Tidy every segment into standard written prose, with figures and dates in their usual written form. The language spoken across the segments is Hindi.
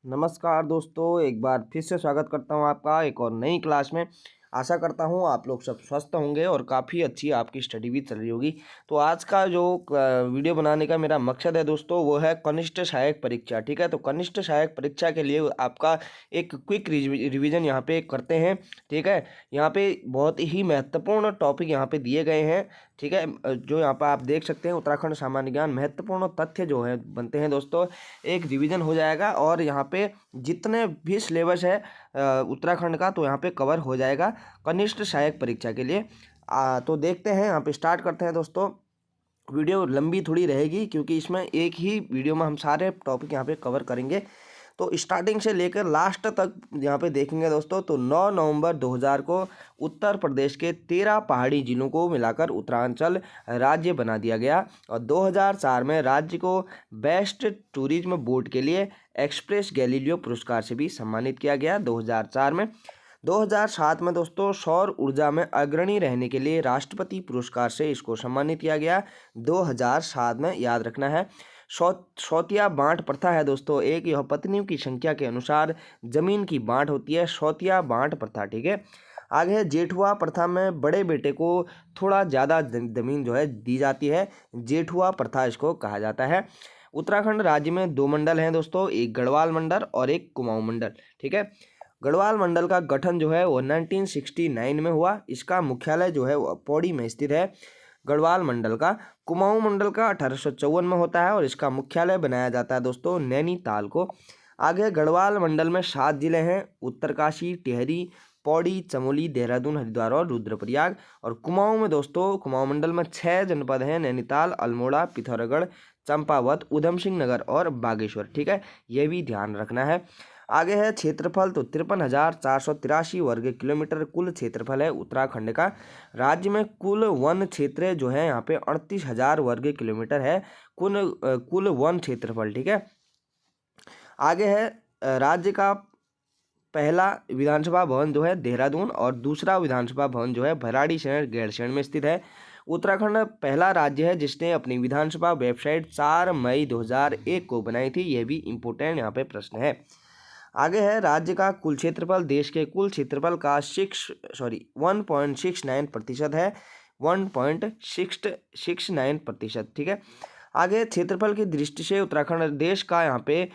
नमस्कार दोस्तों, एक बार फिर से स्वागत करता हूँ आपका एक और नई क्लास में। आशा करता हूँ आप लोग सब स्वस्थ होंगे और काफ़ी अच्छी आपकी स्टडी भी चल रही होगी। तो आज का जो वीडियो बनाने का मेरा मकसद है दोस्तों, वो है कनिष्ठ सहायक परीक्षा। ठीक है, तो कनिष्ठ सहायक परीक्षा के लिए आपका एक क्विक रिवीजन यहाँ पे करते हैं। ठीक है, यहाँ पे बहुत ही महत्वपूर्ण टॉपिक यहाँ पे दिए गए हैं। ठीक है, जो यहाँ पर आप देख सकते हैं उत्तराखंड सामान्य ज्ञान महत्वपूर्ण तथ्य जो है बनते हैं दोस्तों, एक रिवीजन हो जाएगा और यहाँ पे जितने भी सिलेबस है उत्तराखंड का, तो यहाँ पे कवर हो जाएगा कनिष्ठ सहायक परीक्षा के लिए। तो देखते हैं, यहाँ पे स्टार्ट करते हैं दोस्तों। वीडियो लंबी थोड़ी रहेगी क्योंकि इसमें एक ही वीडियो में हम सारे टॉपिक यहाँ पे कवर करेंगे। तो स्टार्टिंग से लेकर लास्ट तक यहाँ पे देखेंगे दोस्तों। तो 9 नवंबर 2000 को उत्तर प्रदेश के 13 पहाड़ी जिलों को मिलाकर उत्तरांचल राज्य बना दिया गया और 2004 में राज्य को बेस्ट टूरिज्म बोर्ड के लिए एक्सप्रेस गैलीलियो पुरस्कार से भी सम्मानित किया गया 2004 में। 2007 में दोस्तों सौर ऊर्जा में अग्रणी रहने के लिए राष्ट्रपति पुरस्कार से इसको सम्मानित किया गया 2007 में, याद रखना है। सौतिया बांट प्रथा है दोस्तों, एक यह पत्नियों की संख्या के अनुसार जमीन की बांट होती है, सौतिया बांट प्रथा। ठीक है, आगे है जेठुआ प्रथा में बड़े बेटे को थोड़ा ज़्यादा जमीन जो है दी जाती है, जेठुआ प्रथा इसको कहा जाता है। उत्तराखंड राज्य में 2 मंडल हैं दोस्तों, एक गढ़वाल मंडल और एक कुमाऊं मंडल। ठीक है, गढ़वाल मंडल का गठन जो है वो 1969 में हुआ। इसका मुख्यालय जो है वो पौड़ी में स्थित है गढ़वाल मंडल का। कुमाऊं मंडल का 1854 में होता है और इसका मुख्यालय बनाया जाता है दोस्तों नैनीताल को। आगे गढ़वाल मंडल में 7 जिले हैं, उत्तरकाशी, टिहरी, पौड़ी, चमोली, देहरादून, हरिद्वार और रुद्रप्रयाग। और कुमाऊं में दोस्तों कुमाऊं मंडल में 6 जनपद हैं, नैनीताल, अल्मोड़ा, पिथौरागढ़, चंपावत, ऊधम सिंह नगर और बागेश्वर। ठीक है, यह भी ध्यान रखना है। आगे है क्षेत्रफल, तो 53,483 वर्ग किलोमीटर कुल क्षेत्रफल है उत्तराखंड का। राज्य में कुल वन क्षेत्र जो है यहाँ पे 38,000 वर्ग किलोमीटर है कुल वन क्षेत्रफल। ठीक है, आगे है राज्य का पहला विधानसभा भवन जो है देहरादून और दूसरा विधानसभा भवन जो है भराड़ीसैंण गैरसैंण में स्थित है। उत्तराखंड पहला राज्य है जिसने अपनी विधानसभा वेबसाइट 4 मई 2001 को बनाई थी। यह भी इम्पोर्टेंट यहाँ पे प्रश्न है। आगे है राज्य का कुल क्षेत्रफल देश के कुल क्षेत्रफल का 1.69% है, 1.69%। ठीक है, आगे क्षेत्रफल की दृष्टि से उत्तराखंड देश का यहाँ पे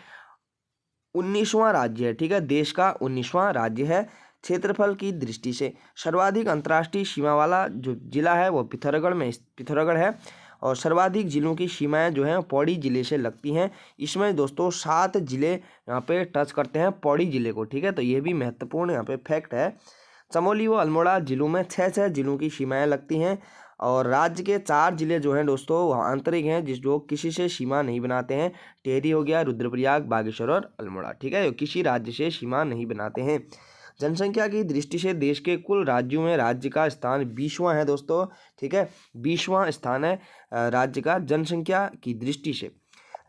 19वां राज्य है। ठीक है, देश का 19वां राज्य है क्षेत्रफल की दृष्टि से। सर्वाधिक अंतर्राष्ट्रीय सीमा वाला जो जिला है वो पिथौरागढ़ है और सर्वाधिक जिलों की सीमाएं जो हैं पौड़ी जिले से लगती हैं। इसमें दोस्तों 7 जिले यहाँ पे टच करते हैं पौड़ी जिले को। ठीक है, तो ये भी महत्वपूर्ण यहाँ पे फैक्ट है। चमोली व अल्मोड़ा जिलों में 6 जिलों की सीमाएं लगती हैं और राज्य के 4 जिले जो हैं दोस्तों वो आंतरिक हैं, जो किसी से सीमा नहीं बनाते हैं। टिहरी हो गया, रुद्रप्रयाग, बागेश्वर और अल्मोड़ा। ठीक है, किसी राज्य से सीमा नहीं बनाते हैं। जनसंख्या की दृष्टि से देश के कुल राज्यों में राज्य का स्थान 20वां है दोस्तों। ठीक है, 20वां स्थान है राज्य का जनसंख्या की दृष्टि से।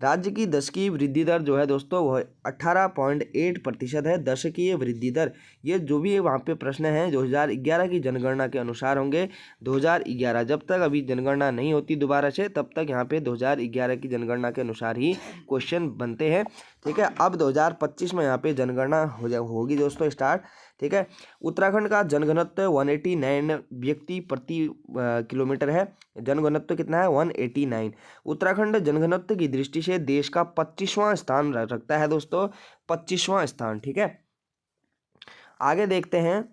राज्य की दशकीय वृद्धि दर जो है दोस्तों वह 18.8% है, दशकीय वृद्धि दर। ये जो भी वहाँ पे प्रश्न है 2011 की जनगणना के अनुसार होंगे। 2011, जब तक अभी जनगणना नहीं होती दोबारा से, तब तक यहाँ पे 2011 की जनगणना के अनुसार ही क्वेश्चन बनते हैं। ठीक है, अब 2025 में यहाँ पे जनगणना होगी दोस्तों स्टार्ट। ठीक है, उत्तराखंड का जनघनत्व 189 व्यक्ति प्रति किलोमीटर है। जनघनत्व कितना है? 189। उत्तराखंड जनघनत्व की दृष्टि से देश का 25वां स्थान रखता है दोस्तों, 25वां स्थान। ठीक है, आगे देखते हैं।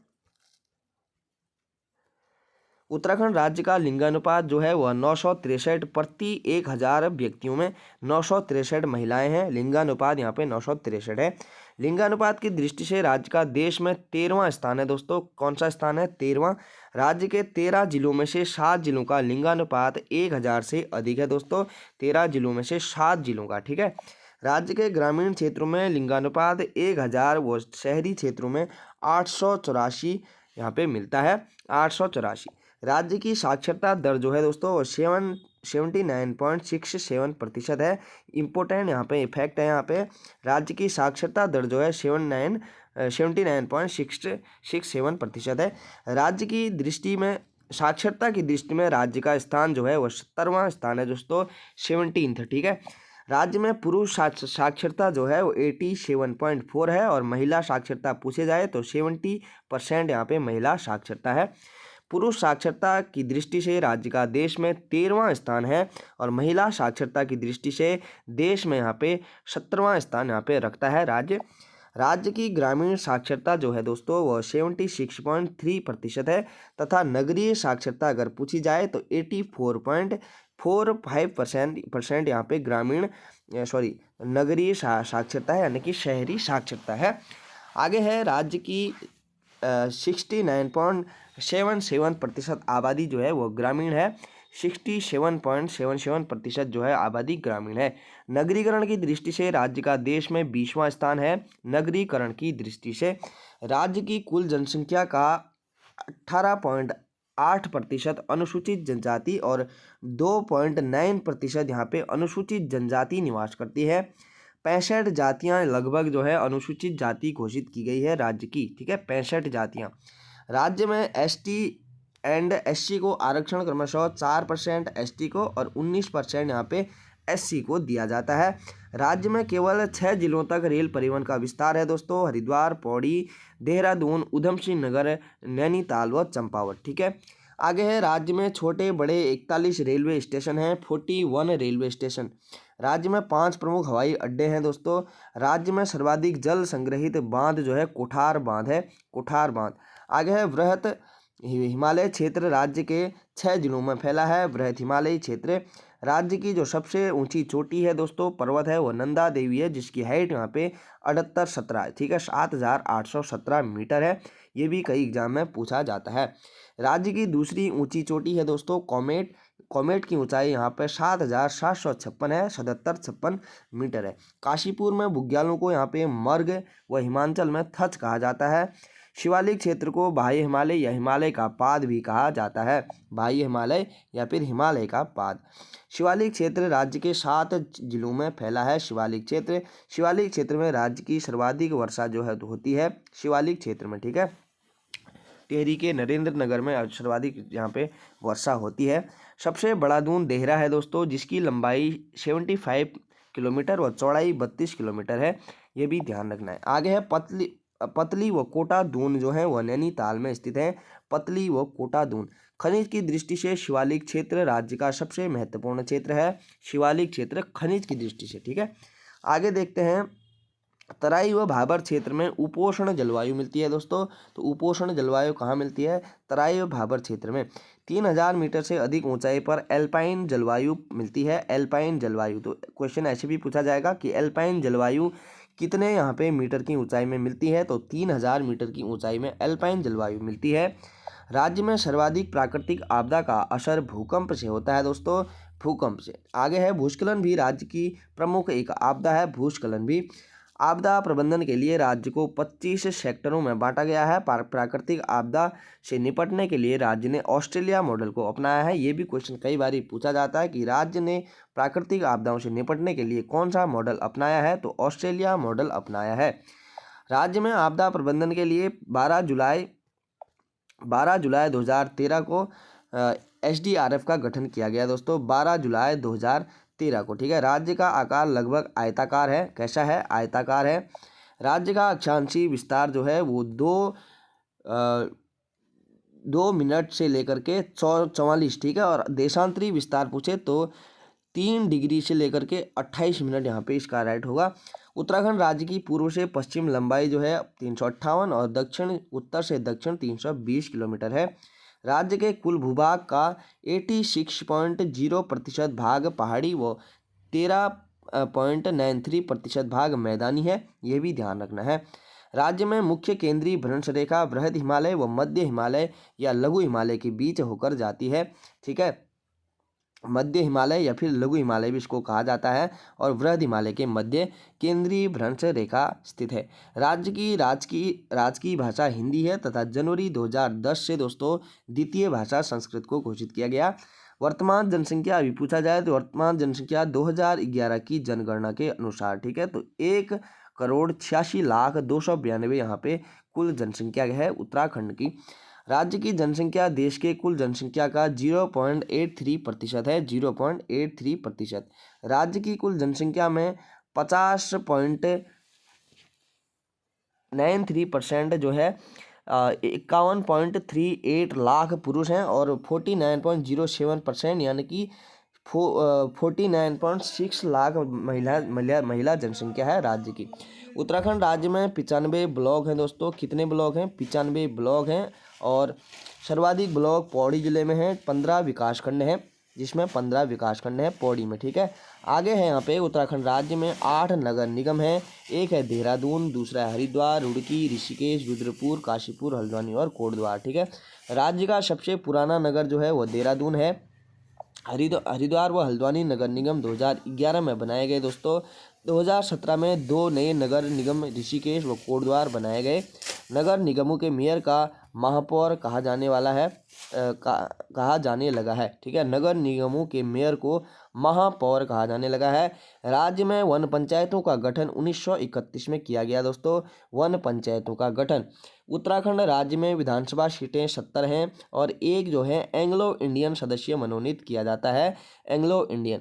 उत्तराखंड राज्य का लिंगानुपात जो है वह 963 प्रति 1000 व्यक्तियों में 963 महिलाएं हैं। लिंगानुपात यहाँ पे 963 है। लिंगानुपात की दृष्टि से राज्य का देश में 13वां स्थान है दोस्तों। कौन सा स्थान है? 13वां। राज्य के 13 जिलों में से 7 जिलों का लिंगानुपात 1000 से अधिक है दोस्तों। 13 जिलों में से 7 जिलों का। ठीक है, राज्य के ग्रामीण क्षेत्रों में लिंगानुपात 1000 व शहरी क्षेत्रों में 884 यहाँ पे मिलता है, 884। राज्य की साक्षरता दर जो है दोस्तों 79.67% है। इम्पोर्टेंट यहाँ पे इफेक्ट है। यहाँ पे राज्य की साक्षरता दर जो है 79.67% है। राज्य की दृष्टि में, साक्षरता की दृष्टि में राज्य का स्थान जो है वह 70वां स्थान है दोस्तों, 17th। ठीक है, राज्य में पुरुष साक्षरता जो है वो 87.4 है और महिला साक्षरता पूछे जाए तो 70% यहाँ पे महिला साक्षरता है। पुरुष साक्षरता की दृष्टि से राज्य का देश में 13वां स्थान है और महिला साक्षरता की दृष्टि से देश में यहाँ पे 17वां स्थान यहाँ पे रखता है राज्य की ग्रामीण साक्षरता जो है दोस्तों वह 76.3% है तथा नगरीय साक्षरता अगर पूछी जाए तो 84.45% यहाँ पे नगरीय साक्षरता है यानी कि शहरी साक्षरता है। आगे है राज्य की 69.77% आबादी जो है वो ग्रामीण है। 67.77% जो है आबादी ग्रामीण है। नगरीकरण की दृष्टि से राज्य का देश में 20वां स्थान है। नगरीकरण की दृष्टि से राज्य की कुल जनसंख्या का 18.8% अनुसूचित जनजाति और 2.9% यहाँ पे अनुसूचित जनजाति निवास करती है। 65 जातियाँ लगभग जो है अनुसूचित जाति घोषित की गई है राज्य की, ठीक है, 65 जातियाँ। राज्य में एसटी एंड एससी को आरक्षण क्रमशः 4% एसटी को और 19% यहाँ पे एससी को दिया जाता है। राज्य में केवल 6 जिलों तक रेल परिवहन का विस्तार है दोस्तों, हरिद्वार, पौड़ी, देहरादून, ऊधम सिंह नगर, नैनीताल व चंपावत, ठीक है। आगे है राज्य में छोटे बड़े 41 रेलवे स्टेशन हैं, 41 रेलवे स्टेशन। राज्य में 5 प्रमुख हवाई अड्डे हैं दोस्तों। राज्य में सर्वाधिक जल संग्रहित बांध जो है कोठार बांध है, कोठार बांध। आगे है वृहत हिमालय क्षेत्र राज्य के 6 जिलों में फैला है। वृहत हिमालयी क्षेत्र राज्य की जो सबसे ऊंची चोटी है दोस्तों, पर्वत है, वो नंदा देवी है जिसकी हाइट यहाँ पे 7817 है, ठीक है, 7817 मीटर है। ये भी कई एग्जाम में पूछा जाता है। राज्य की दूसरी ऊंची चोटी है दोस्तों कॉमेट की ऊंचाई यहाँ पे 7756 है, 7756 मीटर है। काशीपुर में बुग्यालों को यहाँ पे मर्ग व हिमाचल में थच कहा जाता है। शिवालिक क्षेत्र को बाह्य हिमालय या हिमालय का पाद भी कहा जाता है, बाह्य हिमालय या फिर हिमालय का पाद। शिवालिक क्षेत्र राज्य के 7 जिलों में फैला है। शिवालिक क्षेत्र में राज्य की सर्वाधिक वर्षा जो है होती है शिवालिक क्षेत्र में, ठीक है। टिहरी के नरेंद्र नगर में सर्वाधिक यहाँ पे वर्षा होती है। सबसे बड़ा दून देहरा है दोस्तों जिसकी लंबाई 75 किलोमीटर व चौड़ाई 32 किलोमीटर है, ये भी ध्यान रखना है। आगे है पतली व कोटा दून जो है वह नैनीताल में स्थित है। पतली व कोटा दून खनिज की दृष्टि से शिवालिक क्षेत्र राज्य का सबसे महत्वपूर्ण क्षेत्र है, शिवालिक क्षेत्र खनिज की दृष्टि से, ठीक है। आगे देखते हैं तराई व भाबर क्षेत्र में उपोष्ण जलवायु मिलती है दोस्तों। तो उपोष्ण जलवायु कहाँ मिलती है? तराई व भाबर क्षेत्र में। 3000 मीटर से अधिक ऊंचाई पर एल्पाइन जलवायु मिलती है। एल्पाइन जलवायु, तो क्वेश्चन ऐसे भी पूछा जाएगा कि एल्पाइन जलवायु कितने यहाँ पे मीटर की ऊंचाई में मिलती है? तो 3000 मीटर की ऊंचाई में एल्पाइन जलवायु मिलती है। राज्य में सर्वाधिक प्राकृतिक आपदा का असर भूकंप से होता है दोस्तों, भूकंप से। आगे है भूस्खलन भी राज्य की प्रमुख एक आपदा है, भूस्खलन भी। आपदा प्रबंधन के लिए राज्य को 25 सेक्टरों में बांटा गया है। प्राकृतिक आपदा से निपटने के लिए राज्य ने ऑस्ट्रेलिया मॉडल को अपनाया है। ये भी क्वेश्चन कई बार पूछा जाता है कि राज्य ने प्राकृतिक आपदाओं से निपटने के लिए कौन सा मॉडल अपनाया है? तो ऑस्ट्रेलिया मॉडल अपनाया है। राज्य में आपदा प्रबंधन के लिए 12 जुलाई 2013 को SDRF का गठन किया गया दोस्तों, 12 जुलाई 2013 को, ठीक है। राज्य का आकार लगभग आयताकार है। कैसा है? आयताकार है। राज्य का अक्षांशीय विस्तार जो है वो 2 मिनट से लेकर के 44, ठीक है, और देशांतरी विस्तार पूछे तो 3 डिग्री से लेकर के 28 मिनट यहाँ पे इसका राइट होगा। उत्तराखंड राज्य की पूर्व से पश्चिम लंबाई जो है 358 और उत्तर से दक्षिण 320 किलोमीटर है। राज्य के कुल भूभाग का 86.0% भाग पहाड़ी व 13.93% भाग मैदानी है, ये भी ध्यान रखना है। राज्य में मुख्य केंद्रीय भ्रंश रेखा बृहद हिमालय व मध्य हिमालय या लघु हिमालय के बीच होकर जाती है, ठीक है। मध्य हिमालय या फिर लघु हिमालय भी इसको कहा जाता है और वृहद हिमालय के मध्य केंद्रीय भ्रंश रेखा स्थित है। राज्य की राजकीय भाषा हिंदी है तथा जनवरी 2010 से दोस्तों द्वितीय भाषा संस्कृत को घोषित किया गया। वर्तमान जनसंख्या अभी पूछा जाए तो वर्तमान जनसंख्या 2011 की जनगणना के अनुसार, ठीक है, तो 1,86,292 यहाँ पे कुल जनसंख्या है उत्तराखंड की। राज्य की जनसंख्या देश के कुल जनसंख्या का 0.83% है, 0.83%। राज्य की कुल जनसंख्या में 50.93% जो है 51.38 लाख पुरुष हैं और 49.07% यानी कि 49.6 लाख महिला जनसंख्या है राज्य की। उत्तराखंड राज्य में 95 ब्लॉक हैं दोस्तों। कितने ब्लॉक हैं? 95 ब्लॉक हैं और सर्वाधिक ब्लॉक पौड़ी जिले में हैं। 15 विकासखंड हैं, जिसमें 15 विकासखंड हैं पौड़ी में। ठीक है, आगे है यहाँ पे उत्तराखंड राज्य में 8 नगर निगम हैं। एक है देहरादून, दूसरा है हरिद्वार, रुड़की, ऋषिकेश, रुद्रपुर, काशीपुर, हल्द्वानी और कोटद्वार। ठीक है, राज्य का सबसे पुराना नगर जो है वो देहरादून है। हरिद्वार व हल्द्वानी नगर निगम 2011 में बनाए गए दोस्तों। 2017 में 2 नए नगर निगम ऋषिकेश व कोटद्वार बनाए गए। नगर निगमों के मेयर का महापौर कहा जाने लगा है। ठीक है, नगर निगमों के मेयर को महापौर कहा जाने लगा है। राज्य में वन पंचायतों का गठन 1931 में किया गया दोस्तों। वन पंचायतों का गठन। उत्तराखंड राज्य में विधानसभा सीटें 70 हैं और एक जो है एंग्लो इंडियन सदस्य मनोनीत किया जाता है, एंग्लो इंडियन।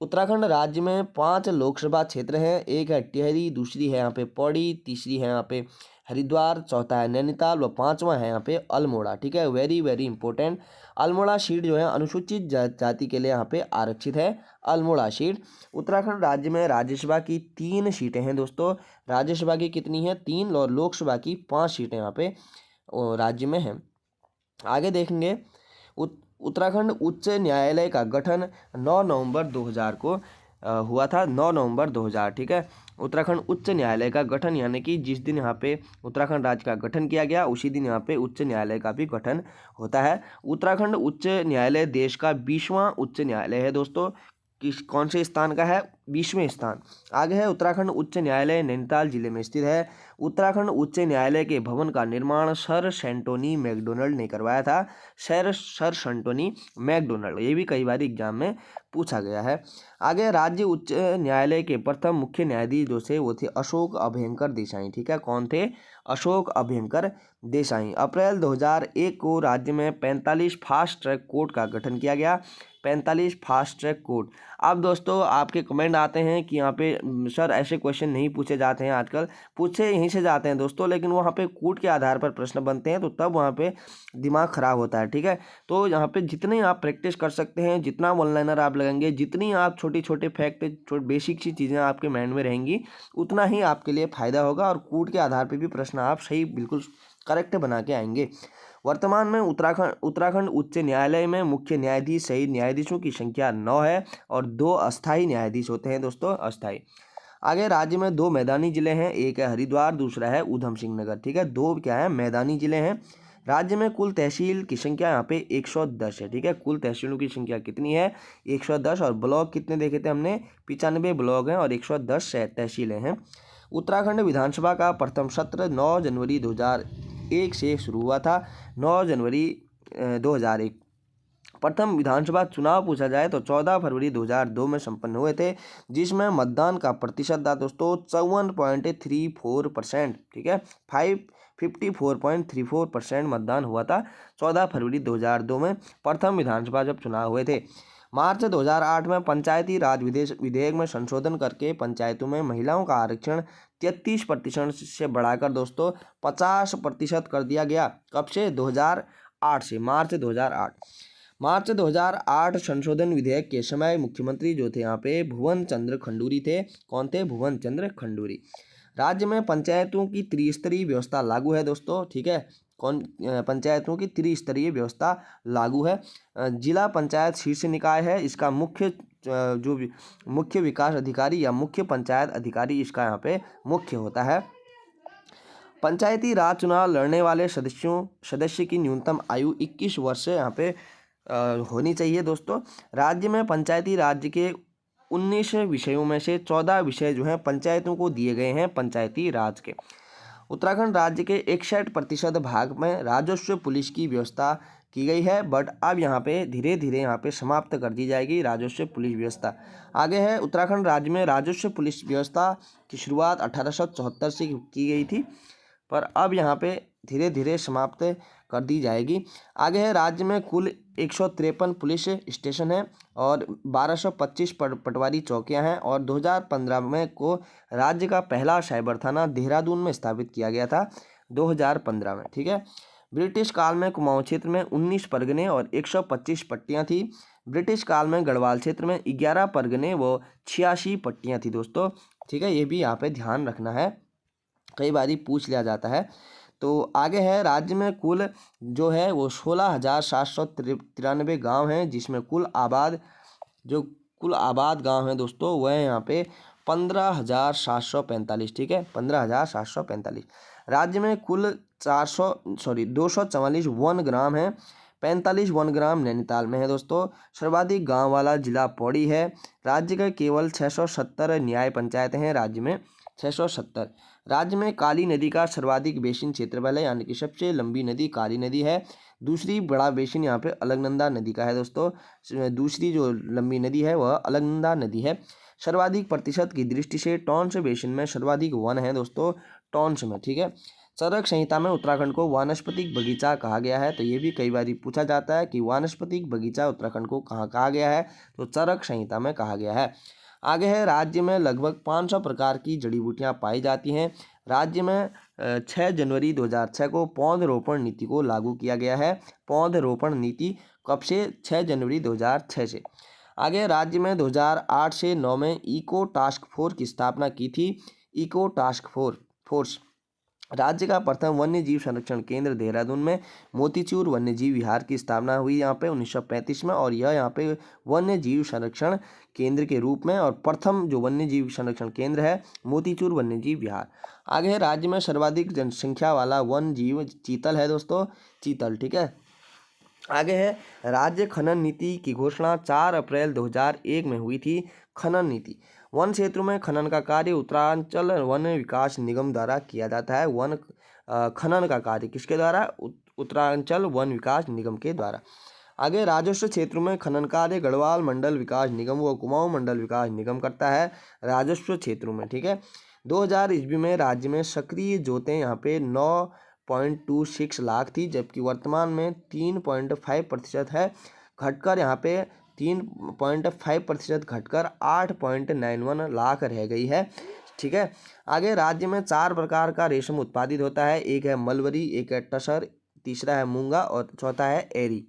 उत्तराखंड राज्य में 5 लोकसभा क्षेत्र हैं। एक है टिहरी, दूसरी है यहाँ पे पौड़ी, तीसरी है यहाँ पे हरिद्वार, चौथा है नैनीताल व 5वां है यहाँ पे अल्मोड़ा। ठीक है, very very important. Almora seat जो है अनुसूचित जाति के लिए यहाँ पे आरक्षित है, अल्मोड़ा सीट। उत्तराखंड राज्य में राज्यसभा की 3 सीटें हैं दोस्तों। राज्यसभा की कितनी है? 3 और लोकसभा की 5 सीटें यहाँ पे राज्य में हैं। आगे देखेंगे उत्तराखंड उच्च न्यायालय का गठन 9 नवंबर 2000 को हुआ था, 9 नवंबर 2000। ठीक है, उत्तराखंड उच्च न्यायालय का गठन यानी कि जिस दिन यहाँ पे उत्तराखंड राज्य का गठन किया गया उसी दिन यहाँ पे उच्च न्यायालय का भी गठन होता है। उत्तराखंड उच्च न्यायालय देश का 20वां उच्च न्यायालय है दोस्तों। कौन से स्थान का है? 20वें स्थान। आगे है उत्तराखंड उच्च न्यायालय नैनीताल जिले में स्थित है। उत्तराखंड उच्च न्यायालय के भवन का निर्माण सर सेंटोनी मैकडोनल्ड ने करवाया था। सर सेंटोनी मैकडोनल्ड, ये भी कई बार एग्जाम में पूछा गया है। आगे राज्य उच्च न्यायालय के प्रथम मुख्य न्यायाधीश जो थे वो थे अशोक अभयंकर देसाई। ठीक है, कौन थे? अशोक अभयंकर देसाई। अप्रैल 2001 को राज्य में 45 फास्ट ट्रैक कोर्ट का गठन किया गया। 45 फास्ट ट्रैक कोर्ट। अब दोस्तों आपके कमेंट आते हैं कि यहाँ पे सर ऐसे क्वेश्चन नहीं पूछे जाते हैं, आजकल पूछे यहीं से जाते हैं दोस्तों, लेकिन वहाँ पे कोर्ट के आधार पर प्रश्न बनते हैं तो तब वहाँ पे दिमाग खराब होता है। ठीक है, तो यहाँ पे जितनी आप प्रैक्टिस कर सकते हैं, जितना वन लाइनर आप लगाएंगे, जितनी आप छोटे छोटे फैक्ट बेसिक सी चीज़ें आपके माइंड में रहेंगी, उतना ही आपके लिए फ़ायदा होगा और कोर्ट के आधार पर भी प्रश्न आप सही बिल्कुल करेक्ट बना के आएंगे। वर्तमान में उत्तराखंड उच्च न्यायालय में मुख्य न्यायाधीश सहित न्यायाधीशों की संख्या 9 है और 2 अस्थायी न्यायाधीश होते हैं दोस्तों, अस्थायी। आगे राज्य में 2 मैदानी जिले हैं, एक है हरिद्वार, दूसरा है ऊधम सिंह नगर। ठीक है, 2 क्या है? मैदानी जिले हैं। राज्य में कुल तहसील की संख्या यहाँ पे 110 है। ठीक है, कुल तहसीलों की संख्या कितनी है? 110। और ब्लॉक कितने देखे थे हमने? 95 ब्लॉक हैं और 110 तहसीलें हैं। उत्तराखंड विधानसभा का प्रथम सत्र 9 जनवरी 2001 से शुरू हुआ था, 9 जनवरी 2001। प्रथम विधानसभा चुनाव पूछा जाए तो 14 फरवरी 2002 में संपन्न हुए थे, जिसमें मतदान का प्रतिशत था दोस्तों 54.34%। ठीक है, 54.34% मतदान हुआ था 14 फरवरी 2002 में प्रथम विधानसभा जब चुनाव हुए थे। मार्च 2008 में पंचायती राज विधेयक में संशोधन करके पंचायतों में महिलाओं का आरक्षण 33% से बढ़ाकर दोस्तों 50% कर दिया गया। कब से? 2008 से, मार्च 2008 संशोधन विधेयक के समय मुख्यमंत्री जो थे यहाँ पे भुवन चंद्र खंडूरी थे। कौन थे? भुवन चंद्र खंडूरी। राज्य में पंचायतों की त्रिस्तरीय व्यवस्था लागू है दोस्तों। ठीक है, पंचायतों की त्रिस्तरीय व्यवस्था लागू है। जिला पंचायत शीर्ष निकाय है, इसका मुख्य विकास अधिकारी या मुख्य पंचायत अधिकारी इसका यहाँ पे मुख्य होता है। पंचायती राज चुनाव लड़ने वाले सदस्य की न्यूनतम आयु 21 वर्ष यहाँ पे होनी चाहिए दोस्तों। राज्य में पंचायती राज्य के 19 विषयों में से 14 विषय जो हैं पंचायतों को दिए गए हैं पंचायती राज के। उत्तराखंड राज्य के 61% भाग में राजस्व पुलिस की व्यवस्था की गई है, बट अब यहाँ पे धीरे धीरे यहाँ पे समाप्त कर दी जाएगी राजस्व पुलिस व्यवस्था। आगे है उत्तराखंड राज्य में राजस्व पुलिस व्यवस्था की शुरुआत 1874 से की गई थी, पर अब यहाँ पे धीरे धीरे समाप्त कर दी जाएगी। आगे है, राज्य में कुल 153 पुलिस स्टेशन है और 1225 पटवारी चौकियां हैं और 2015 में को राज्य का पहला साइबर थाना देहरादून में स्थापित किया गया था, 2015 में। ठीक है। ब्रिटिश काल में कुमाऊं क्षेत्र में 19 परगने और 125 पट्टियां थी। ब्रिटिश काल में गढ़वाल क्षेत्र में 11 परगने व 86 पट्टियां थी दोस्तों। ठीक है, ये भी यहाँ पे ध्यान रखना है, कई बारी पूछ लिया जाता है। तो आगे है, राज्य में कुल जो है वो 16,793 गाँव हैं, जिसमें कुल आबाद गांव हैं दोस्तों वह यहाँ पे 15,745। ठीक है, 15,745। राज्य में कुल 244 वन ग्राम है, 45 वन ग्राम नैनीताल में है दोस्तों। सर्वाधिक गांव वाला जिला पौड़ी है। राज्य के केवल 670 न्याय पंचायतें हैं राज्य में, 670। राज्य में काली नदी का सर्वाधिक बेसिन क्षेत्रफल है, यानी कि सबसे लंबी नदी काली नदी है। दूसरी बड़ा बेसिन यहाँ पे अलकनंदा नदी का है दोस्तों। दूसरी जो लंबी नदी है वह अलकनंदा नदी है। सर्वाधिक प्रतिशत की दृष्टि से टॉन्स बेसिन में सर्वाधिक वन है दोस्तों, टॉन्स में। ठीक है। चरक संहिता में उत्तराखंड को वानस्पतिक बगीचा कहा गया है, तो ये भी कई बार पूछा जाता है कि वानस्पतिक बगीचा उत्तराखंड को कहाँ कहा गया है, तो चरक संहिता में कहा गया है। आगे है, राज्य में लगभग 500 प्रकार की जड़ी बूटियां पाई जाती हैं। राज्य में 6 जनवरी 2006 को पौधरोपण नीति को लागू किया गया है। पौधरोपण नीति कब से? 6 जनवरी 2006 से। आगे, राज्य में 2008 से 9 में इको टास्क फोर्स की स्थापना की थी। इको टास्क फोर्स राज्य का प्रथम वन्य जीव संरक्षण केंद्र देहरादून में मोतीचूर वन्य जीव विहार की स्थापना हुई यहाँ पे 1935 में, और यह यहाँ पे वन्य जीव संरक्षण केंद्र के रूप में और प्रथम जो वन्य जीव संरक्षण केंद्र है मोतीचूर वन्य जीव विहार। आगे है, राज्य में सर्वाधिक जनसंख्या वाला वन जीव चीतल है दोस्तों, चीतल। ठीक है। आगे है, राज्य खनन नीति की घोषणा 4 अप्रैल 2001 में हुई थी। खनन नीति, वन क्षेत्रों में खनन का कार्य उत्तरांचल वन विकास निगम द्वारा किया जाता है। खनन का कार्य किसके द्वारा? उत्तरांचल वन विकास निगम के द्वारा। आगे, राजस्व क्षेत्रों में खनन कार्य गढ़वाल मंडल विकास निगम व कुमाऊं मंडल विकास निगम करता है राजस्व क्षेत्रों में। ठीक है। 2000 ईस्वी में राज्य में सक्रिय जोतें यहाँ पे 9.26 लाख थी, जबकि वर्तमान में 3.5% है, घटकर यहाँ पे 3.5% घटकर 8.91 लाख रह गई है। ठीक है। आगे, राज्य में 4 प्रकार का रेशम उत्पादित होता है। एक है मलबरी, एक है टसर, तीसरा है मूंगा और चौथा है एरी।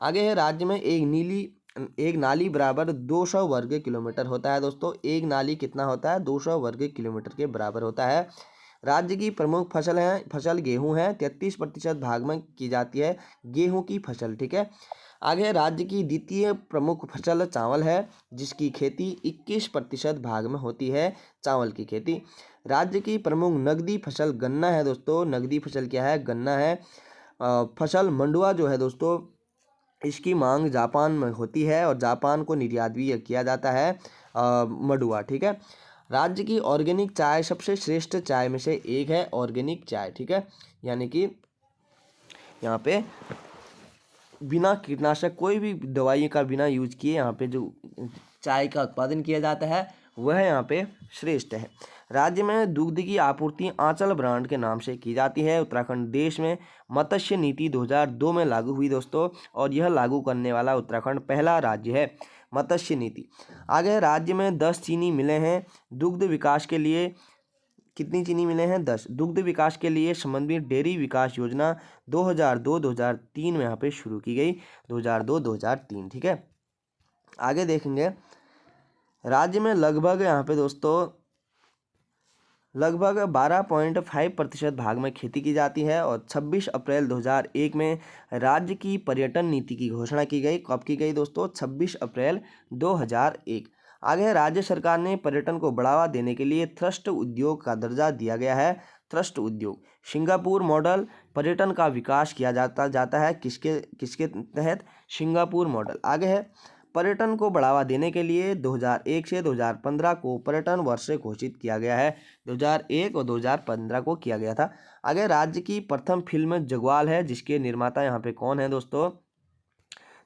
आगे है, राज्य में एक नाली बराबर 200 वर्ग किलोमीटर होता है दोस्तों। एक नाली कितना होता है? 200 वर्ग किलोमीटर के बराबर होता है। राज्य की प्रमुख फसल गेहूं है, 33% भाग में की जाती है गेहूं की फसल। ठीक है। आगे, राज्य की द्वितीय प्रमुख फसल चावल है, जिसकी खेती 21% भाग में होती है, चावल की खेती। राज्य की प्रमुख नगदी फसल गन्ना है दोस्तों। नगदी फसल क्या है? गन्ना है। फसल मंडुआ जो है दोस्तों, इसकी मांग जापान में होती है और जापान को निर्यात भी किया जाता है मंडुआ। ठीक है। राज्य की ऑर्गेनिक चाय सबसे श्रेष्ठ चाय में से एक है, ऑर्गेनिक चाय। ठीक है, यानी कि यहाँ पे बिना कीटनाशक कोई भी दवाई का बिना यूज किए यहाँ पे जो चाय का उत्पादन किया जाता है वह यहाँ पे श्रेष्ठ है। राज्य में दुग्ध की आपूर्ति आंचल ब्रांड के नाम से की जाती है। उत्तराखंड देश में मत्स्य नीति 2002 में लागू हुई दोस्तों, और यह लागू करने वाला उत्तराखंड पहला राज्य है मत्स्य नीति। आगे, राज्य में 10 चीनी मिलें हैं। दुग्ध विकास के लिए कितनी चीनी मिलें हैं? 10। दुग्ध विकास के लिए समन्वित डेयरी विकास योजना 2002-2003 में यहाँ पे शुरू की गई, 2002-2003। ठीक है। आगे देखेंगे, राज्य में लगभग यहाँ पे दोस्तों लगभग 12.5% भाग में खेती की जाती है, और 26 अप्रैल 2001 में राज्य की पर्यटन नीति की घोषणा की गई। कब की गई दोस्तों? 26 अप्रैल 2001। आगे, राज्य सरकार ने पर्यटन को बढ़ावा देने के लिए थ्रस्ट उद्योग का दर्जा दिया गया है। थ्रस्ट उद्योग, सिंगापुर मॉडल पर्यटन का विकास किया जाता है किसके तहत? Singapore model. आगे है, पर्यटन को बढ़ावा देने के लिए 2001 से 2015 को पर्यटन वर्ष घोषित किया गया है। 2001 और 2015 को किया गया था। आगे, राज्य की प्रथम फिल्म जगवाल है, जिसके निर्माता यहाँ पे कौन है दोस्तों?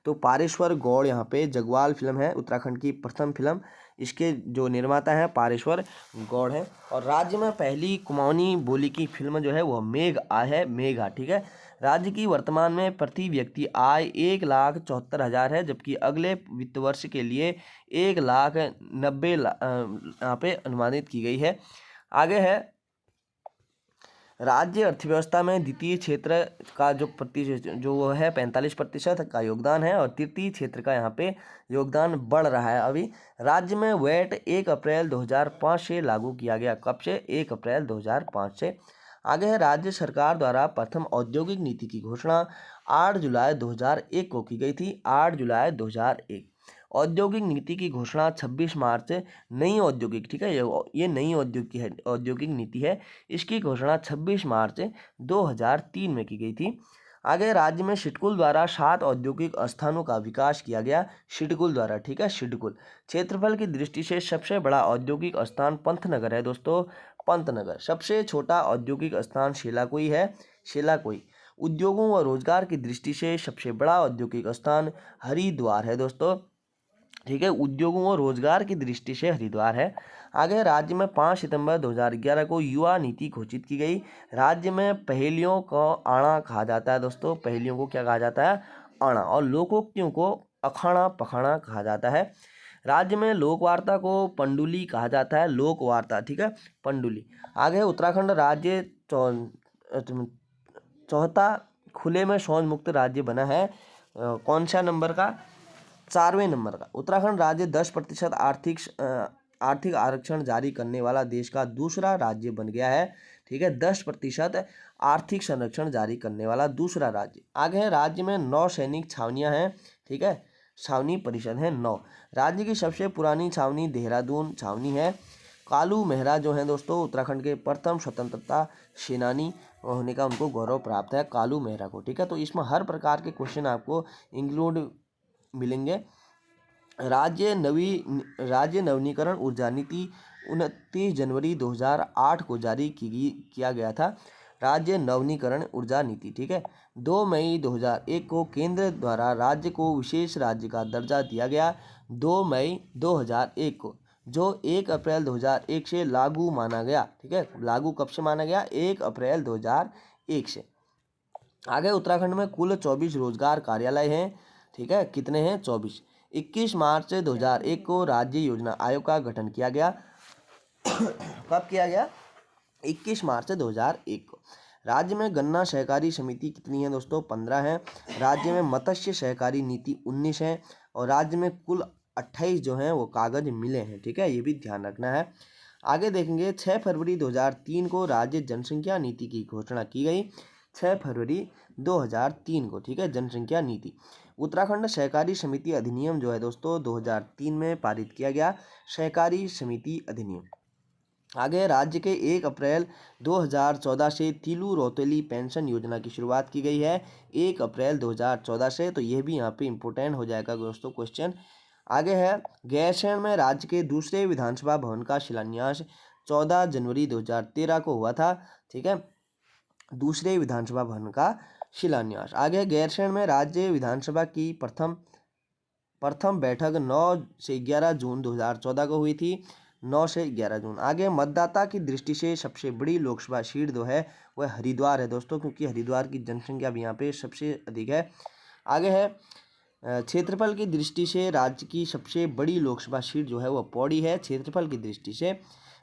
तो पारेश्वर गौड़ यहाँ पे जगवाल फिल्म है, उत्तराखंड की प्रथम फिल्म। इसके जो निर्माता है पारेश्वर गौड़ है। और राज्य में पहली कुमाऊनी बोली की फिल्म जो है वो मेघ है, मेघा। ठीक है, राज्य की वर्तमान में प्रति व्यक्ति आय 1,74,000 है, जबकि अगले वित्त वर्ष के लिए 1,90,000 यहाँ पे अनुमानित की गई है। आगे है राज्य अर्थव्यवस्था में द्वितीय क्षेत्र का जो प्रतिशत जो वो है 45% का योगदान है, और तृतीय क्षेत्र का यहाँ पे योगदान बढ़ रहा है। अभी राज्य में वैट 1 अप्रैल 2005 से लागू किया गया। कब से? 1 अप्रैल 2005 से। आगे है राज्य सरकार द्वारा प्रथम औद्योगिक नीति की घोषणा 8 जुलाई 2001 को की गई थी। 8 जुलाई 2001। औद्योगिक नीति की घोषणा 26 मार्च। नई औद्योगिक, ठीक है, ये नई औद्योगिक नीति है। इसकी घोषणा 26 मार्च 2003 में की गई थी। आगे राज्य में सिडकुल द्वारा 7 औद्योगिक स्थानों का विकास किया गया। सिडकुल द्वारा, ठीक है, सिडकुल। क्षेत्रफल की दृष्टि से सबसे बड़ा औद्योगिक स्थान पंतनगर है दोस्तों, पंतनगर। सबसे छोटा औद्योगिक स्थान शेलाकुई है, शेलाकुई। उद्योगों व रोजगार की दृष्टि से सबसे बड़ा औद्योगिक स्थान हरिद्वार है दोस्तों, ठीक है। उद्योगों और रोजगार की दृष्टि से हरिद्वार है। आगे राज्य में 5 सितंबर 2011 को युवा नीति घोषित की गई। राज्य में पहेलियों को आड़ा कहा जाता है दोस्तों, पहेलियों को क्या कहा जाता है? आड़ा। और लोकोक्तियों को अखाड़ा पखाड़ा कहा जाता है। राज्य में लोकवार्ता को पंडुली कहा जाता है, लोकवार्ता, ठीक है, पंडुली। आगे उत्तराखंड राज्य चौथा खुले में शौच मुक्त राज्य बना है। कौन सा नंबर का? 4वें नंबर का। उत्तराखंड राज्य 10% आर्थिक आरक्षण जारी करने वाला देश का दूसरा राज्य बन गया है, ठीक है। 10% आर्थिक संरक्षण जारी करने वाला दूसरा राज्य। आगे है राज्य में 9 सैनिक छावनियां हैं, ठीक है, छावनी परिषद है 9। राज्य की सबसे पुरानी छावनी देहरादून छावनी है। कालू मेहरा जो हैं दोस्तों उत्तराखंड के प्रथम स्वतंत्रता सेनानी होने का उनको गौरव प्राप्त है, कालू मेहरा को, ठीक है। तो इसमें हर प्रकार के क्वेश्चन आपको इंक्लूड मिलेंगे। राज्य नवीनीकरण ऊर्जा नीति 29 जनवरी 2008 को जारी किया गया था। राज्य नवीनीकरण ऊर्जा नीति, ठीक है। 2 मई 2001 को केंद्र द्वारा राज्य को विशेष राज्य का दर्जा दिया गया। 2 मई 2001 को, जो 1 अप्रैल 2001 से लागू माना गया, ठीक है। लागू कब से माना गया? 1 अप्रैल 2001 से। आगे उत्तराखंड में कुल 24 रोजगार कार्यालय हैं, ठीक है। कितने हैं? 24। 21 मार्च 2001 को राज्य योजना आयोग का गठन किया गया। कब किया गया? 21 मार्च 2001 को। राज्य में गन्ना सहकारी समिति कितनी है दोस्तों? 15 है। राज्य में मत्स्य सहकारी नीति 19 है, और राज्य में कुल 28 जो हैं वो कागज मिले हैं, ठीक है, ये भी ध्यान रखना है। आगे देखेंगे 6 फरवरी 2003 को राज्य जनसंख्या नीति की घोषणा की गई। 6 फरवरी 2003 को, ठीक है, जनसंख्या नीति। उत्तराखंड सहकारी समिति अधिनियम जो है दोस्तों 2003 में पारित किया गया, सहकारी समिति अधिनियम। आगे राज्य के 1 अप्रैल 2014 से तिलू रौतेली पेंशन योजना की शुरुआत की गई है, 1 अप्रैल 2014 से। तो यह भी यहाँ पे इम्पोर्टेंट हो जाएगा दोस्तों क्वेश्चन। आगे है गैरसैंण में राज्य के दूसरे विधानसभा भवन का शिलान्यास 14 जनवरी 2013 को हुआ था, ठीक है, दूसरे विधानसभा भवन का शिलान्यास। आगे गैरसैंण में राज्य विधानसभा की प्रथम बैठक 9 से 11 जून 2014 को हुई थी, 9 से 11 जून। आगे मतदाता की दृष्टि से सबसे बड़ी लोकसभा सीट जो है वह हरिद्वार है दोस्तों, क्योंकि हरिद्वार की जनसंख्या भी यहाँ पे सबसे अधिक है। आगे है क्षेत्रफल की दृष्टि से राज्य की सबसे बड़ी लोकसभा सीट जो है वह पौड़ी है। क्षेत्रफल की दृष्टि से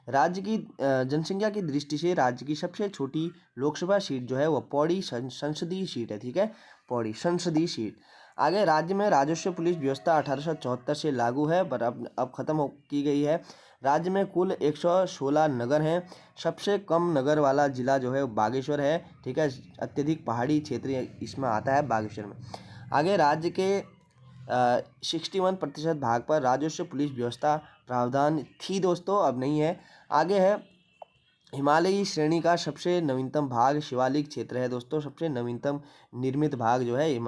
राज्य की जनसंख्या की दृष्टि से राज्य की सबसे छोटी लोकसभा सीट जो है वह पौड़ी संसदीय सीट है, ठीक है, पौड़ी संसदीय सीट। आगे राज्य में राजस्व पुलिस व्यवस्था 1874 से लागू है, पर अब खत्म की गई है। राज्य में कुल 116 नगर हैं। सबसे कम नगर वाला जिला जो है बागेश्वर है, ठीक है, अत्यधिक पहाड़ी क्षेत्र इसमें आता है बागेश्वर में। आगे राज्य के 61% भाग पर राजस्व पुलिस व्यवस्था प्रावधान थी दोस्तों, अब नहीं है। आगे है हिमालयी श्रेणी का सबसे नवीनतम भाग शिवालिक क्षेत्र है दोस्तों, सबसे नवीनतम निर्मित भाग जो है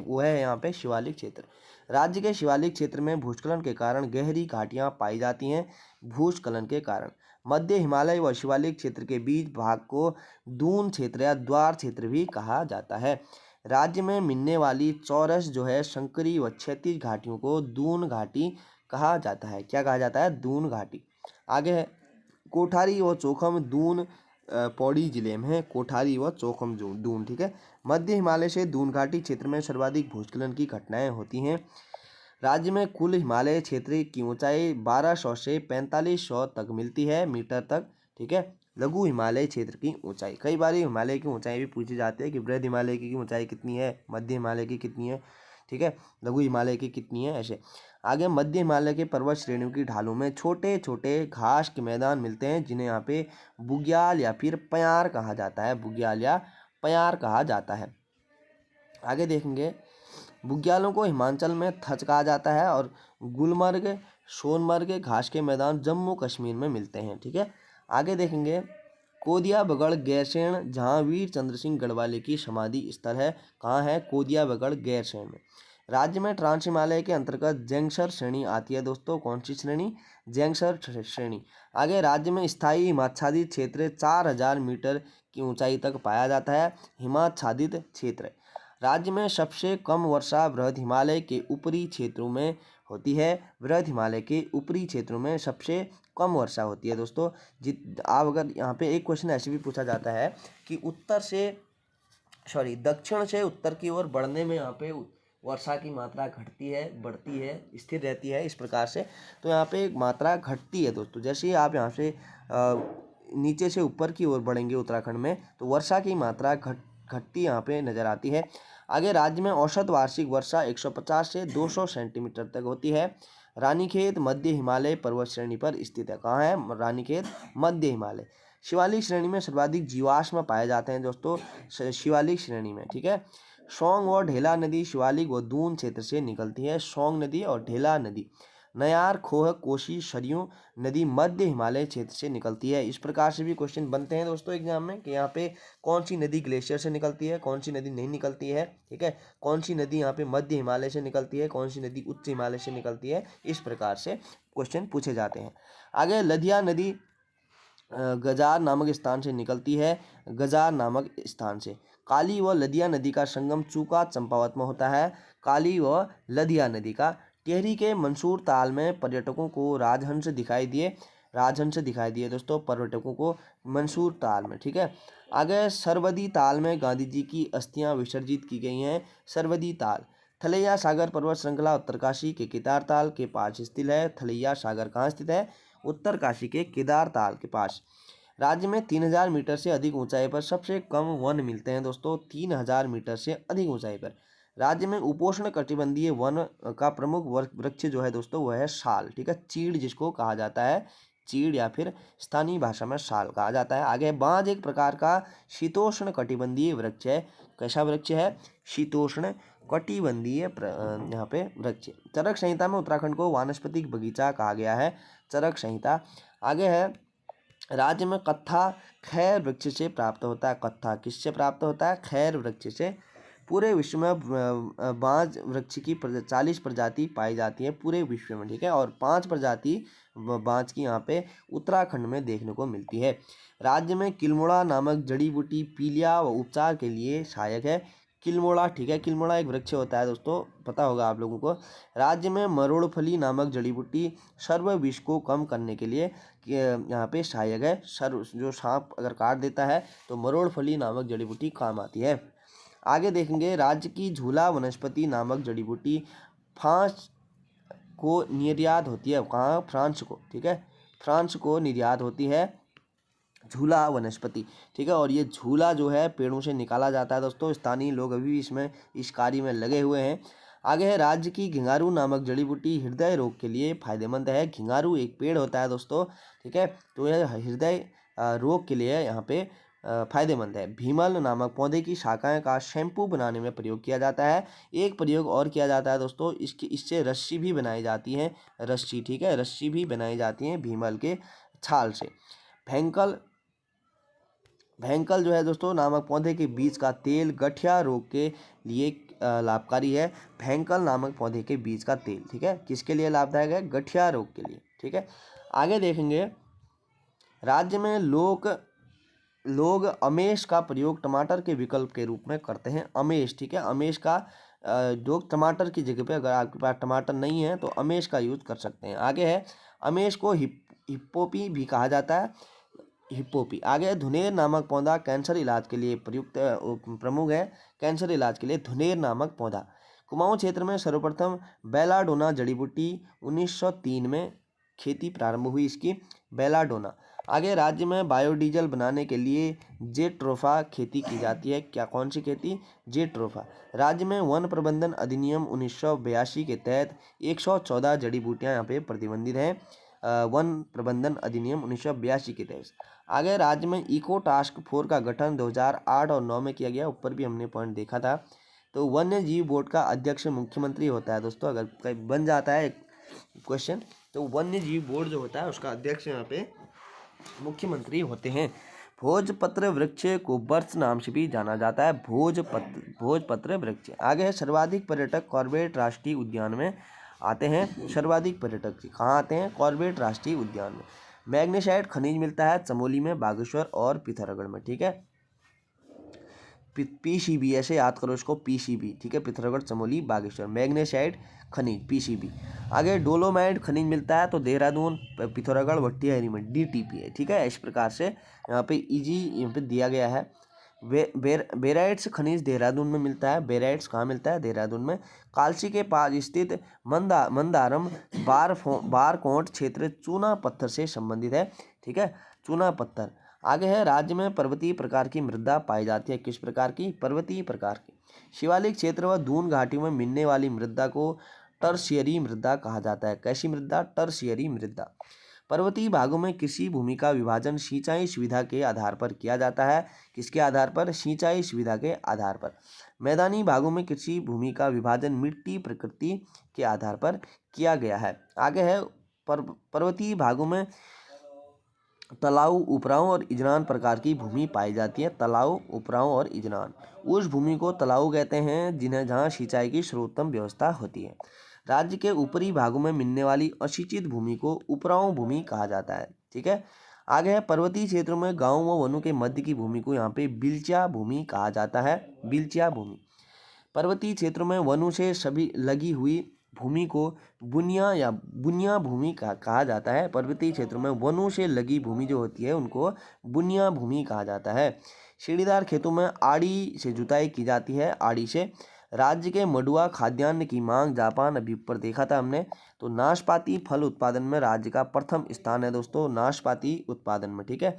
वो है यहाँ पे शिवालिक क्षेत्र। राज्य के शिवालिक क्षेत्र में भूस्खलन के कारण गहरी घाटियाँ पाई जाती हैं। भूस्खलन के कारण मध्य हिमालय व शिवालिक क्षेत्र के बीच भाग को दून क्षेत्र या द्वार क्षेत्र भी कहा जाता है। राज्य में मिलने वाली चौरस जो है संकरी व क्षैतिज घाटियों को दून घाटी कहा जाता है। क्या कहा जाता है? दून घाटी। आगे है कोठारी व चोखम दून पौड़ी जिले में है, कोठारी व चौखम दून। ठीक है। मध्य हिमालय से दून घाटी क्षेत्र में सर्वाधिक भूस्खलन की घटनाएं होती हैं। राज्य में कुल हिमालय क्षेत्र की ऊंचाई 1200 से 4500 तक मिलती है मीटर तक। ठीक है। लघु हिमालय क्षेत्र की ऊंचाई, कई बार हिमालय की ऊंचाई भी पूछी जाती है कि बृहद हिमालय की ऊंचाई कितनी है, मध्य हिमालय की कितनी है। ठीक है। लघु हिमालय की कितनी है, ऐसे। आगे मध्य हिमालय के पर्वत श्रेणियों की ढालों में छोटे छोटे घास के मैदान मिलते हैं, जिन्हें यहाँ पे बुग्याल या फिर प्यार कहा जाता है, बुग्याल या प्यार कहा जाता है। आगे देखेंगे, बुग्यालों को हिमाचल में थच कहा जाता है और गुलमर्ग, सोनमर्ग घास के मैदान जम्मू कश्मीर में मिलते हैं। ठीक है। आगे देखेंगे, कोदिया बगड़ गैरसैंण, जहाँ वीर चंद्र सिंह गढ़वाली की समाधि स्थल है। कहाँ है? कोदिया बगड़ गैरसैंण में। राज्य में ट्रांस हिमालय के अंतर्गत जैंसर श्रेणी आती है दोस्तों। कौन सी श्रेणी? जैंसर श्रेणी। आगे, राज्य में स्थायी हिमाच्छादित क्षेत्र 4000 मीटर की ऊंचाई तक पाया जाता है। हिमाच्छादित क्षेत्र। राज्य में सबसे कम वर्षा बृहद हिमालय के ऊपरी क्षेत्रों में होती है। बृहद हिमालय के ऊपरी क्षेत्रों में सबसे कम वर्षा होती है दोस्तों। आप अगर यहाँ पे एक क्वेश्चन ऐसे भी पूछा जाता है कि दक्षिण से उत्तर की ओर बढ़ने में यहाँ पे वर्षा की मात्रा घटती है, बढ़ती है, स्थिर रहती है, इस प्रकार से। तो यहाँ पे एक मात्रा घटती है दोस्तों। जैसे ही आप यहाँ से नीचे से ऊपर की ओर बढ़ेंगे उत्तराखंड में, तो वर्षा की मात्रा घटती यहाँ पे नजर आती है। आगे, राज्य में औसत वार्षिक वर्षा 150 से 200 सेंटीमीटर तक होती है। रानीखेत मध्य हिमालय पर्वत श्रेणी पर स्थित है। कहाँ है? रानीखेत मध्य हिमालय। शिवालिक श्रेणी में सर्वाधिक जीवाश्म पाए जाते हैं दोस्तों, शिवालिक श्रेणी में। ठीक है। सोंग और ढेला नदी शिवालिक व दून क्षेत्र से निकलती है। सोंग नदी और ढेला नदी। नयार, खोह, कोसी, सरयू नदी मध्य हिमालय क्षेत्र से निकलती है। इस प्रकार से भी क्वेश्चन बनते हैं दोस्तों एग्जाम में कि यहाँ पे कौन सी नदी ग्लेशियर से निकलती है, कौन सी नदी नहीं निकलती है। ठीक है। कौन सी नदी यहाँ पे मध्य हिमालय से निकलती है, कौन सी नदी उच्च हिमालय से निकलती है। इस प्रकार से क्वेश्चन पूछे जाते हैं। आगे, लधिया नदी गजार नामक स्थान से निकलती है। गजार नामक स्थान से। काली व लदिया नदी का संगम चूका चंपावत में होता है। काली व लदिया नदी का। टिहरी के मंसूर ताल में पर्यटकों को राजहंस दिखाई दिए दोस्तों, पर्यटकों को मंसूर ताल में। ठीक है। आगे, सरवदी ताल में गांधी जी की अस्थियां विसर्जित की गई हैं। सरवदी ताल। थलैया सागर पर्वत श्रृंखला उत्तरकाशी के केदारताल के पास स्थित है। थलैया सागर कहाँ स्थित है? उत्तरकाशी के केदारताल के पास। राज्य में 3000 मीटर से अधिक ऊंचाई पर सबसे कम वन मिलते हैं दोस्तों, 3000 मीटर से अधिक ऊंचाई पर। राज्य में उपोष्ण कटिबंधीय वन का प्रमुख वृक्ष जो है दोस्तों, वह है साल। ठीक है। चीड़ जिसको कहा जाता है, चीड़ या फिर स्थानीय भाषा में साल कहा जाता है। आगे, बांज एक प्रकार का शीतोष्ण कटिबंधीय वृक्ष है। कैसा वृक्ष है? शीतोष्ण कटिबंधीय यहाँ पे वृक्ष। चरक संहिता में उत्तराखंड को वानस्पतिक बगीचा कहा गया है। चरक संहिता। आगे है, राज्य में कत्था खैर वृक्ष से प्राप्त होता है। कत्था किससे प्राप्त होता है? खैर वृक्ष से। पूरे विश्व में बांज वृक्ष की 40 प्रजाति पाई जाती है पूरे विश्व में। ठीक है। और 5 प्रजाति बांज की यहाँ पे उत्तराखंड में देखने को मिलती है। राज्य में किल्मोड़ा नामक जड़ी बूटी पीलिया व उपचार के लिए सहायक है। किल्मोड़ा। ठीक है। किल्मोड़ा एक वृक्ष होता है दोस्तों, पता होगा आप लोगों को। राज्य में मरोड़फली नामक जड़ी बूटी सर्व विष को कम करने के लिए यहाँ पे सहायक है। जो सांप अगर काट देता है तो मरोड़फली नामक जड़ी बूटी काम आती है। आगे देखेंगे, राज्य की झूला वनस्पति नामक जड़ी बूटी फ्रांस को निर्यात होती है। कहाँ? फ्रांस को। ठीक है। फ्रांस को निर्यात होती है झूला वनस्पति। ठीक है। और ये झूला जो है पेड़ों से निकाला जाता है दोस्तों। स्थानीय लोग अभी भी इस कार्य में लगे हुए हैं। आगे है, राज्य की घिंगारू नामक जड़ी बूटी हृदय रोग के लिए फायदेमंद है। घिंगारू एक पेड़ होता है दोस्तों। ठीक है। तो यह हृदय रोग के लिए यहाँ पे फायदेमंद है। भीमल नामक पौधे की शाखाएं का शैम्पू बनाने में प्रयोग किया जाता है। एक प्रयोग और किया जाता है दोस्तों, इससे रस्सी भी बनाई जाती है। रस्सी। ठीक है। रस्सी भी बनाई जाती है भीमल के छाल से। भैंकल जो है दोस्तों नामक पौधे के बीज का तेल गठिया रोग के लिए लाभकारी है। भैंकल नामक पौधे के बीज का तेल। ठीक है। किसके लिए लाभदायक है? गठिया रोग के लिए। ठीक है। आगे देखेंगे, राज्य में लोग अमेश का प्रयोग टमाटर के विकल्प के रूप में करते हैं। अमेश। ठीक है। अमेश का लोग टमाटर की जगह पे, अगर आपके पास टमाटर नहीं है तो अमेश का यूज कर सकते हैं। आगे है, अमेश को हिप्पोपी भी कहा जाता है। हिप्पोपी। आगे धुनेर नामक पौधा कैंसर इलाज के लिए प्रयुक्त प्रमुख है। कैंसर इलाज के लिए धुनेर नामक पौधा। कुमाऊं क्षेत्र में सर्वप्रथम बेलाडोना जड़ी बूटी 1903 में खेती प्रारंभ हुई इसकी, बेलाडोना। आगे राज्य में बायोडीजल बनाने के लिए जेट्रोफा खेती की जाती है। क्या कौन सी खेती? जेट्रोफा। राज्य में वन प्रबंधन अधिनियम 1982 के तहत 114 जड़ी बूटियां यहाँ पे प्रतिबंधित हैं। वन प्रबंधन अधिनियम 1982 के तहत। आगे राज्य में इको टास्क फोर्स का गठन 2008 और 9 में किया गया। ऊपर भी हमने पॉइंट देखा था। तो वन्य जीव बोर्ड का अध्यक्ष मुख्यमंत्री होता है दोस्तों। अगर कहीं बन जाता है क्वेश्चन तो वन्य जीव बोर्ड जो होता है उसका अध्यक्ष यहाँ पे मुख्यमंत्री होते हैं। भोजपत्र वृक्ष को वर्ष नाम से भी जाना जाता है। भोजपत्र वृक्ष। आगे है सर्वाधिक पर्यटक कॉर्बेट राष्ट्रीय उद्यान में आते हैं। सर्वाधिक पर्यटक कहाँ आते हैं? कॉर्बेट राष्ट्रीय उद्यान में। मैग्नीसाइट खनिज मिलता है चमोली में, बागेश्वर और पिथौरागढ़ में। ठीक है, पीसीबी ऐसे याद करो इसको, पीसीबी। ठीक है, पिथौरागढ़, चमोली, बागेश्वर। मैग्नीसाइट खनिज पीसीबी। आगे डोलोमाइट खनिज मिलता है तो देहरादून, पिथौरागढ़, भट्टियारी में, डीटीपी है। ठीक है, इस प्रकार से यहाँ पे इजी यहाँ पे दिया गया है। बेराइट्स खनिज देहरादून में मिलता है। बेराइट्स कहाँ मिलता है? देहरादून में। कालसी के पास स्थित मंदारम बारकोट क्षेत्र चूना पत्थर से संबंधित है। ठीक है, चूना पत्थर। आगे है राज्य में पर्वतीय प्रकार की मृदा पाई जाती है। किस प्रकार की? पर्वतीय प्रकार की। शिवालिक क्षेत्र व दून घाटी में मिलने वाली मृदा को टर्शियरी मृदा कहा जाता है। कैसी मृदा? टर्शियरी मृदा। पर्वतीय भागों में कृषि भूमि का विभाजन सिंचाई सुविधा के आधार पर किया जाता है। किसके आधार पर? सिंचाई सुविधा के आधार पर। मैदानी भागों में कृषि भूमि का विभाजन मिट्टी प्रकृति के आधार पर किया गया है। आगे है पर्वतीय भागों में तलाऊ, उपराओं और इजरान प्रकार की भूमि पाई जाती है। तलाऊ, उपराओं और इजरान। उस भूमि को तलाऊ कहते हैं जिन्हें जहाँ सिंचाई की सर्वोत्तम व्यवस्था होती है। राज्य के ऊपरी भागों में मिलने वाली असिंचित भूमि को उपराओं भूमि कहा जाता है। ठीक है, आगे है पर्वतीय क्षेत्रों में गांवों व वनों के मध्य की भूमि को यहाँ पे बिल्चा भूमि कहा जाता है। बिल्चा भूमि। पर्वतीय क्षेत्रों में वनों से सभी लगी हुई भूमि को बुनिया भूमि कहा जाता है। पर्वतीय क्षेत्रों में वनों से लगी भूमि जो होती है उनको बुनिया भूमि कहा जाता है। सीढ़ीदार खेतों में आड़ी से जुताई की जाती है। आड़ी से। राज्य के मडुआ खाद्यान्न की मांग जापान, अभी ऊपर देखा था हमने। तो नाशपाती फल उत्पादन में राज्य का प्रथम स्थान है दोस्तों, नाशपाती उत्पादन में। ठीक है,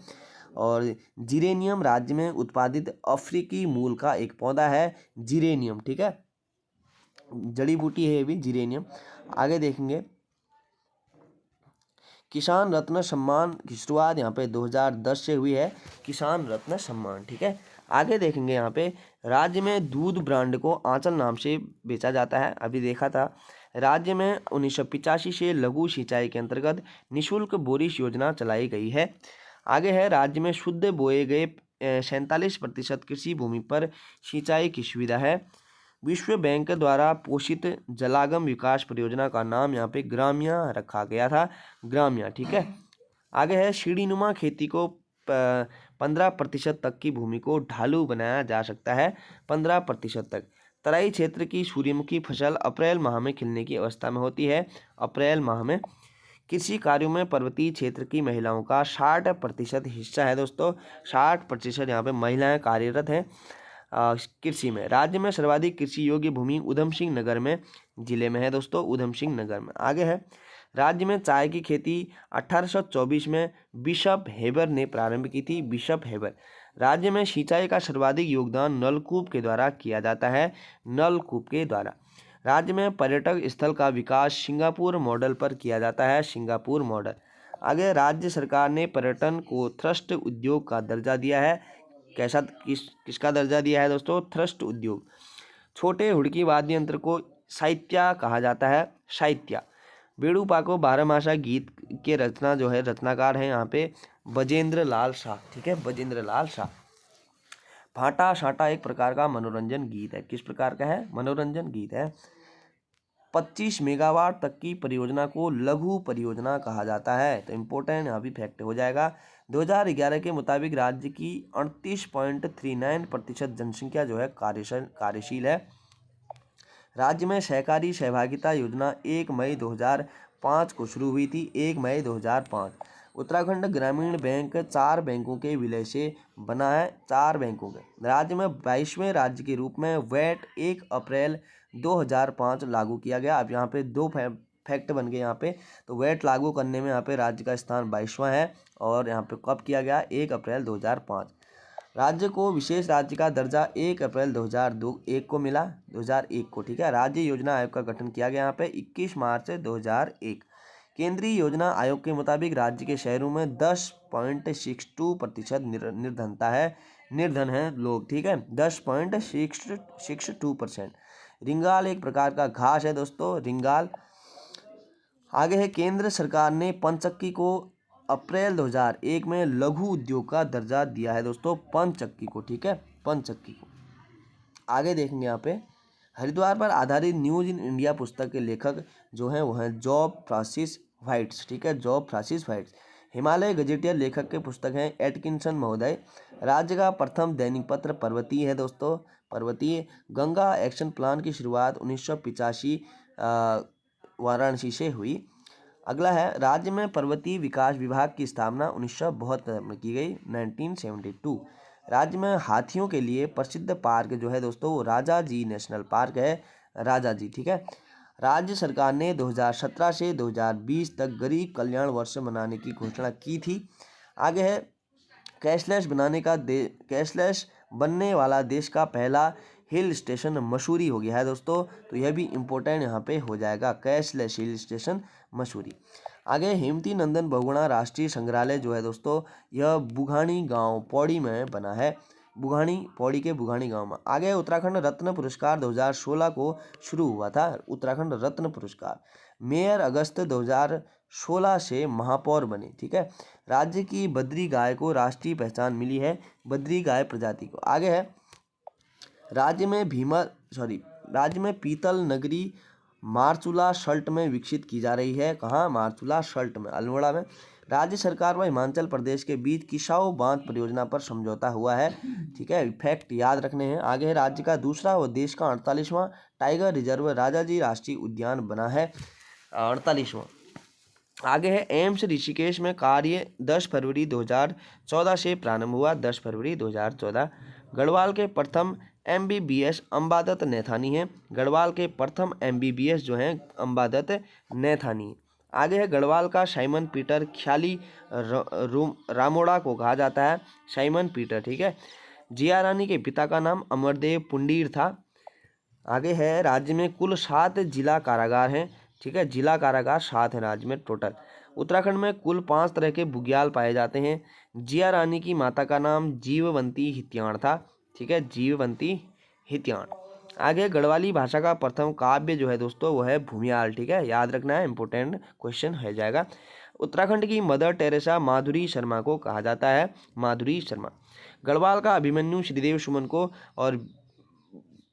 और जीरेनियम राज्य में उत्पादित अफ्रीकी मूल का एक पौधा है। जीरेनियम। ठीक है, जड़ी बूटी है ये भी, जीरेनियम। आगे देखेंगे किसान रत्न सम्मान की शुरुआत यहाँ पे 2010 से हुई है। किसान रत्न सम्मान। ठीक है, आगे देखेंगे यहाँ पे राज्य में दूध ब्रांड को आंचल नाम से बेचा जाता है। अभी देखा था। राज्य में 1985 से लघु सिंचाई के अंतर्गत निःशुल्क बोरिश योजना चलाई गई है। आगे है राज्य में शुद्ध बोए गए 47% कृषि भूमि पर सिंचाई की सुविधा है। विश्व बैंक द्वारा पोषित जलागम विकास परियोजना का नाम यहाँ पे ग्राम्या रखा गया था। ग्राम्या। ठीक है, आगे है सीढ़ीनुमा खेती को 15% तक की भूमि को ढालू बनाया जा सकता है। 15% तक। तराई क्षेत्र की सूर्यमुखी फसल अप्रैल माह में खिलने की अवस्था में होती है। अप्रैल माह में। कृषि कार्यों में पर्वतीय क्षेत्र की महिलाओं का 60% हिस्सा है दोस्तों। 60% यहाँ पे महिलाएं कार्यरत हैं कृषि में। राज्य में सर्वाधिक कृषि योग्य भूमि उधम सिंह नगर में जिले में है दोस्तों, उधम सिंह नगर में। आगे है राज्य में चाय की खेती 1824 में बिशप हेबर ने प्रारंभ की थी। Bishop Heber. राज्य में सिंचाई का सर्वाधिक योगदान नलकूप के द्वारा किया जाता है। नलकूप के द्वारा। राज्य में पर्यटक स्थल का विकास सिंगापुर मॉडल पर किया जाता है। Singapore model. आगे राज्य सरकार ने पर्यटन को थ्रस्ट उद्योग का दर्जा दिया है। कैसा किसका दर्जा दिया है दोस्तों? थ्रस्ट उद्योग। छोटे हुड़की वाद्य यंत्र को साहित्या कहा जाता है। साहित्या। बेड़ूपा को बारहमासा गीत के रचना जो है रचनाकार है यहाँ पे बजेंद्र लाल शाह। ठीक है, बजेंद्र लाल शाह। भाटा साटा एक प्रकार का मनोरंजन गीत है। किस प्रकार का है? मनोरंजन गीत है। 25 मेगावाट तक की परियोजना को लघु परियोजना कहा जाता है। तो इम्पोर्टेंट यहाँ भी फैक्ट हो जाएगा। 2011 के मुताबिक राज्य की 38.39% जनसंख्या जो है कार्यशील है। राज्य में सहकारी सहभागिता योजना 1 मई 2005 को शुरू हुई थी। 1 मई 2005। उत्तराखंड ग्रामीण बैंक 4 बैंकों के विलय से बना है, 4 बैंकों के। राज्य में 22वें राज्य के रूप में वैट 1 अप्रैल 2005 लागू किया गया। अब यहाँ पे दो फैक्ट बन गए यहाँ पे। तो वैट लागू करने में यहाँ पे राज्य का स्थान 22वां है और यहाँ पे कब किया गया, 1 अप्रैल 2005। राज्य को विशेष राज्य का दर्जा 1 अप्रैल 2001 को मिला, 2001 को, ठीक है। राज्य योजना आयोग का गठन किया गया यहाँ पे 21 मार्च 2001। केंद्रीय योजना आयोग के मुताबिक राज्य के शहरों में 10.62% निर्धन है लोग, ठीक है, 10.62%। रिंगाल एक प्रकार का घास है दोस्तों, रिंगाल। आगे है, केंद्र सरकार ने पंचक्की को अप्रैल 2001 में लघु उद्योग का दर्जा दिया है दोस्तों, पंचक्की को, ठीक है, पंचक्की को। आगे देखेंगे यहाँ पे, हरिद्वार पर आधारित न्यूज इन इंडिया पुस्तक के लेखक जो हैं वो हैं जॉब फ्रांसिस व्हाइट्स, ठीक है, job Francis whites. Himalaya gazetteer लेखक के पुस्तक हैं एटकिंसन महोदय। राज्य का प्रथम दैनिक पत्र पर्वतीय है दोस्तों, पर्वतीय। गंगा एक्शन प्लान की शुरुआत 1985 वाराणसी से हुई। अगला है, राज्य में पर्वतीय विकास विभाग की स्थापना 1972 में की गई, 1972। राज्य में हाथियों के लिए प्रसिद्ध पार्क जो है दोस्तों वो राजा जी नेशनल पार्क है, राजा जी, ठीक है। राज्य सरकार ने 2017 से 2020 तक गरीब कल्याण वर्ष मनाने की घोषणा की थी। आगे है, कैशलेस बनने वाला देश का पहला हिल स्टेशन मसूरी हो गया है दोस्तों, तो यह भी इम्पोर्टेंट यहाँ पे हो जाएगा, कैशलेस हिल स्टेशन मसूरी। आगे, हेमती नंदन बहुगुणा राष्ट्रीय संग्रहालय जो है दोस्तों यह बुघानी गांव पौड़ी में बना है, पौड़ी के बुघानी गांव में। आगे, उत्तराखंड रत्न पुरस्कार 2016 को शुरू हुआ था, उत्तराखंड रत्न पुरस्कार। मेयर अगस्त 2016 से महापौर बने, ठीक है। राज्य की बद्री गाय को राष्ट्रीय पहचान मिली है, बद्री गाय प्रजाति को। आगे है, राज्य में पीतल नगरी मारचूला सल्ट में विकसित की जा रही है। कहाँ, मारचूला सल्ट में, अल्मोड़ा में। राज्य सरकार व हिमाचल प्रदेश के बीच किसाऊ बांध परियोजना पर समझौता हुआ है, ठीक है, फैक्ट याद रखने हैं। आगे है, राज्य का दूसरा व देश का 48वां टाइगर रिजर्व राजाजी राष्ट्रीय उद्यान बना है, 48वां। आगे है, एम्स ऋषिकेश में कार्य 10 फरवरी 2014 से प्रारंभ हुआ, 10 फरवरी 2014। गढ़वाल के प्रथम MBBS अम्बादत्त नैथानी है, गढ़वाल के प्रथम MBBS जो हैं अम्बादत्त नैथानी। आगे है, गढ़वाल का साइमन पीटर ख्याली रामोड़ा को कहा जाता है, साइमन पीटर, ठीक है। जिया रानी के पिता का नाम अमरदेव पुंडीर था। आगे है, राज्य में कुल 7 जिला कारागार हैं, ठीक है, जिला कारागार 7 हैं राज्य में टोटल। उत्तराखंड में कुल 5 तरह के बुग्याल पाए जाते हैं। जिया रानी की माता का नाम जीववंती हित्याण था, ठीक है, जीववंती हित्याण। आगे, गढ़वाली भाषा का प्रथम काव्य जो है दोस्तों वो है भूमियाल, ठीक है, याद रखना है, इंपोर्टेंट क्वेश्चन हो जाएगा। उत्तराखंड की मदर टेरेसा माधुरी शर्मा को कहा जाता है, माधुरी शर्मा। गढ़वाल का अभिमन्यु श्रीदेव सुमन को और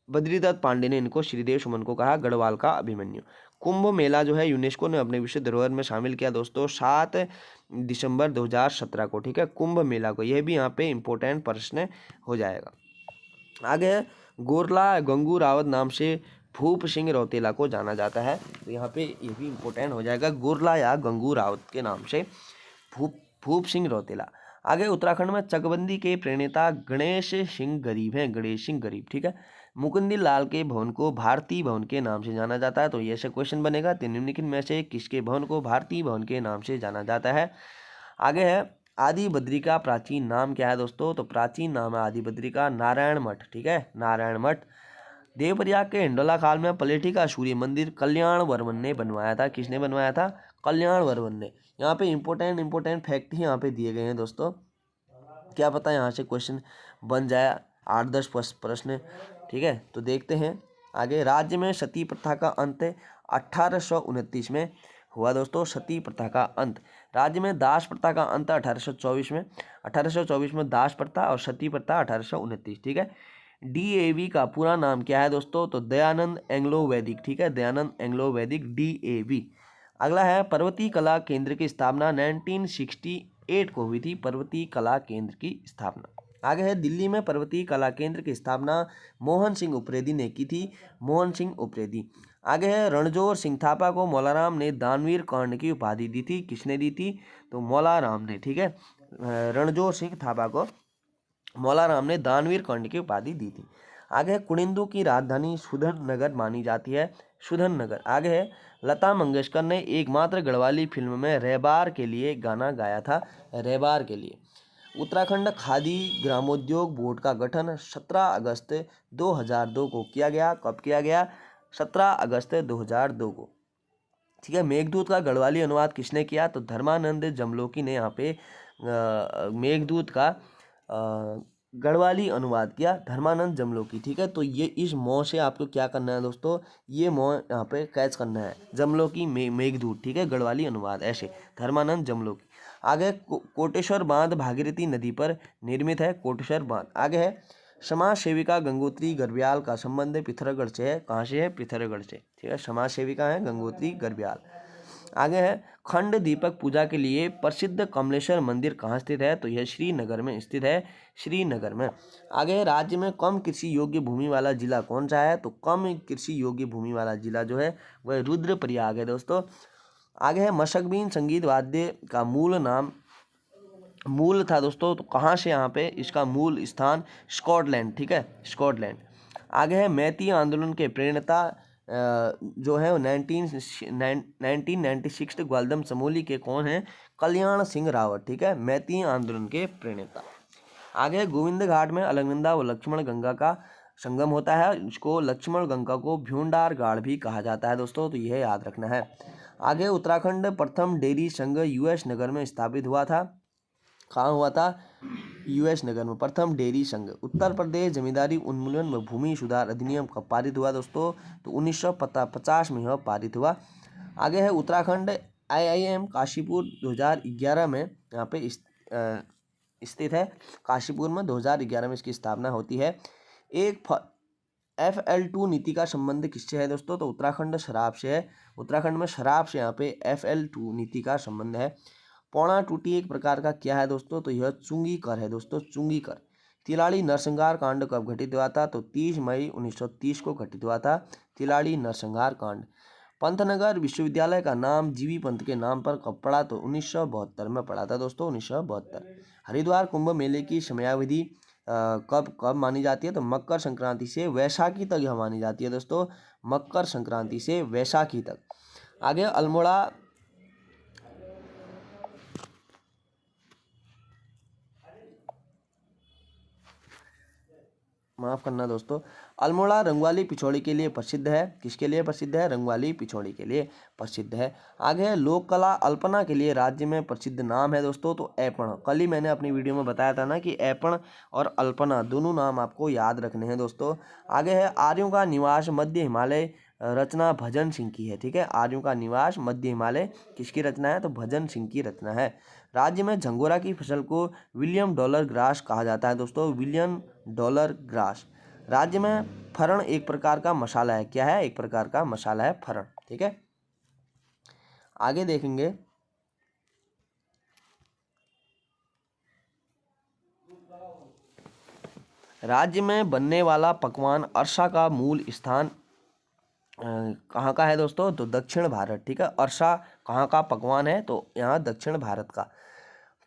बद्रीदत्त पांडे ने इनको श्रीदेव सुमन को कहा, गढ़वाल का अभिमन्यु। कुंभ मेला जो है यूनेस्को ने अपने विश्व धरोहर में शामिल किया दोस्तों 7 दिसंबर 2017 को, ठीक है, कुंभ मेला को। यह भी यहाँ पे इंपॉर्टेंट प्रश्न हो जाएगा। आगे है, गोरला गंगू रावत नाम से भूप सिंह रौतेला को जाना जाता है, तो यहाँ पे ये भी इंपॉर्टेंट हो जाएगा, गोरला या गंगू रावत के नाम से भूप सिंह रौतेला। आगे, उत्तराखंड में चकबंदी के प्रणेता गणेश सिंह गरीब हैं, गणेश सिंह गरीब, ठीक है। मुकुंदी लाल के भवन को भारतीय भवन के नाम से जाना जाता है, तो ये से क्वेश्चन बनेगा, निम्नलिखित में से किसके भवन को भारतीय भवन के नाम से जाना जाता है। आगे है, आदि बद्री का प्राचीन नाम क्या है दोस्तों, तो प्राचीन नाम है आदि बद्री का नारायण मठ, ठीक है, नारायण मठ। देवप्रयाग के हिंडोला खाल में पलेठी का सूर्य मंदिर कल्याण वर्मन ने बनवाया था, किसने बनवाया था, कल्याण वर्मन ने। यहाँ पे इंपॉर्टेंट फैक्ट ही यहाँ पे दिए गए हैं दोस्तों, क्या पता यहाँ से क्वेश्चन बन जाए 8-10 प्रश्न, ठीक है। तो देखते हैं आगे। राज्य में सती प्रथा का अंत 1829 में हुआ दोस्तों, सती प्रथा का अंत। राज्य में दास प्रथा का अंत 1824 में, 1824 में दास प्रथा और सती प्रथा 1829, ठीक है। DAV का पूरा नाम क्या है दोस्तों, तो दयानंद एंग्लो वैदिक, ठीक है, दयानंद एंग्लो वैदिक, DAV। अगला है, पर्वतीय कला केंद्र की स्थापना 1968 को हुई थी, पर्वतीय कला केंद्र की स्थापना। आगे है, दिल्ली में पर्वतीय कला केंद्र की स्थापना मोहन सिंह उप्रेती ने की थी, मोहन सिंह उप्रेती। आगे है रणजोर सिंह थापा को मौलाराम ने दानवीर कर्ण की उपाधि दी थी। किसने दी थी? तो मौलाराम ने, ठीक है। रणजोर सिंह थापा को मौलाराम ने दानवीर कर्ण की उपाधि दी थी। आगे है कुनिंदु की राजधानी सुधन नगर मानी जाती है। सुधन नगर। आगे है लता मंगेशकर ने एकमात्र गढ़वाली फिल्म में रहबार के लिए गाना गाया था। रहबार के लिए। उत्तराखंड खादी ग्रामोद्योग बोर्ड का गठन 17 अगस्त 2002 को किया गया। कब किया गया? 17 अगस्त 2002 को, ठीक है। मेघदूत का गढ़वाली अनुवाद किसने किया? तो धर्मानंद जमलोकी ने यहाँ पे मेघदूत का गढ़वाली अनुवाद किया, धर्मानंद जमलोकी, ठीक है। तो ये इस मौ से आपको क्या करना है दोस्तों, ये मौ यहाँ पे कैच करना है, जमलोकी मेघदूत, ठीक है, गढ़वाली अनुवाद ऐसे, धर्मानंद जमलोकी। आगे कोटेश्वर बांध भागीरथी नदी पर निर्मित है, कोटेश्वर बांध। आगे है समाज सेविका गंगोत्री गर्ब्याल का संबंध पिथौरागढ़ से है। कहाँ से है? पिथौरागढ़ से, ठीक है। समाज सेविका है गंगोत्री गर्ब्याल। आगे है खंड दीपक पूजा के लिए प्रसिद्ध कमलेश्वर मंदिर कहाँ स्थित है? तो यह श्रीनगर में स्थित है, श्रीनगर में। आगे है राज्य में कम कृषि योग्य भूमि वाला जिला कौन सा है? तो कम कृषि योग्य भूमि वाला जिला जो है वह रुद्रप्रयाग है दोस्तों। आगे है मशकबीन संगीत वाद्य का मूल था दोस्तों, तो कहाँ से यहाँ पे इसका मूल स्थान? स्कॉटलैंड, ठीक है, स्कॉटलैंड। आगे है मैती आंदोलन के प्रणेता जो है 1996 ग्वालदम समोली के कौन है? कल्याण सिंह रावत, ठीक है, मैती आंदोलन के प्रणेता। आगे गोविंद घाट में अलकनंदा व लक्ष्मण गंगा का संगम होता है, इसको लक्ष्मण गंगा को भ्यूंडार गाड़ भी कहा जाता है दोस्तों, तो यह याद रखना है। आगे उत्तराखंड प्रथम डेयरी संघ यूएस नगर में स्थापित हुआ था। कहाँ हुआ था? यूएस नगर में प्रथम डेयरी संघ। उत्तर प्रदेश जमींदारी उन्मूलन व भूमि सुधार अधिनियम कब पारित हुआ दोस्तों? तो 1950 में यह पारित हुआ। आगे है उत्तराखंड IIM काशीपुर 2011 में यहाँ पे स्थित है, काशीपुर में 2011 में इसकी स्थापना होती है। एक FL2 नीति का संबंध किससे है दोस्तों? तो उत्तराखंड शराब से है, उत्तराखंड में शराब से यहाँ पे FL2 नीति का संबंध है। पौना टूटी एक प्रकार का क्या है दोस्तों? तो यह चुंगी कर है दोस्तों, चुंगी कर। तिलाड़ी नरसंहार कांड कब घटित हुआ था? तो 30 मई 1930 को घटित हुआ था, तिलाड़ी नरसंहार कांड। पंतनगर विश्वविद्यालय का नाम जीवी पंत के नाम पर कब पड़ा? तो 1972 में पड़ा था दोस्तों, 1972। हरिद्वार कुंभ मेले की समयावधि कब कब मानी जाती है? तो मकर संक्रांति से वैशाखी तक यह मानी जाती है दोस्तों, मकर संक्रांति से वैशाखी तक। आगे अल्मोड़ा माफ करना दोस्तों, अल्मोड़ा रंगवाली पिछौड़ी के लिए प्रसिद्ध है। किसके लिए प्रसिद्ध है? रंगवाली पिछौड़ी के लिए प्रसिद्ध है। आगे है लोक कला अल्पना के लिए राज्य में प्रसिद्ध नाम है दोस्तों, तो ऐपण। कल ही मैंने अपनी वीडियो में बताया था ना कि ऐपण और अल्पना दोनों नाम आपको याद रखने हैं दोस्तों। आगे है आर्यों का निवास मध्य हिमालय, रचना भजन सिंह की है, ठीक है। आर्यों का निवास मध्य हिमालय किसकी रचना है? तो भजन सिंह की रचना है। राज्य में झंगोरा की फसल को विलियम डॉलर ग्रास कहा जाता है दोस्तों, विलियम डॉलर ग्रास। राज्य में फरण एक प्रकार का मसाला है, क्या है? एक प्रकार का मसाला है फरण, ठीक है। आगे देखेंगे राज्य में बनने वाला पकवान अरसा का मूल स्थान कहाँ का है दोस्तों? तो दक्षिण भारत, ठीक है। अरसा कहाँ का पकवान है? तो यहाँ दक्षिण भारत का।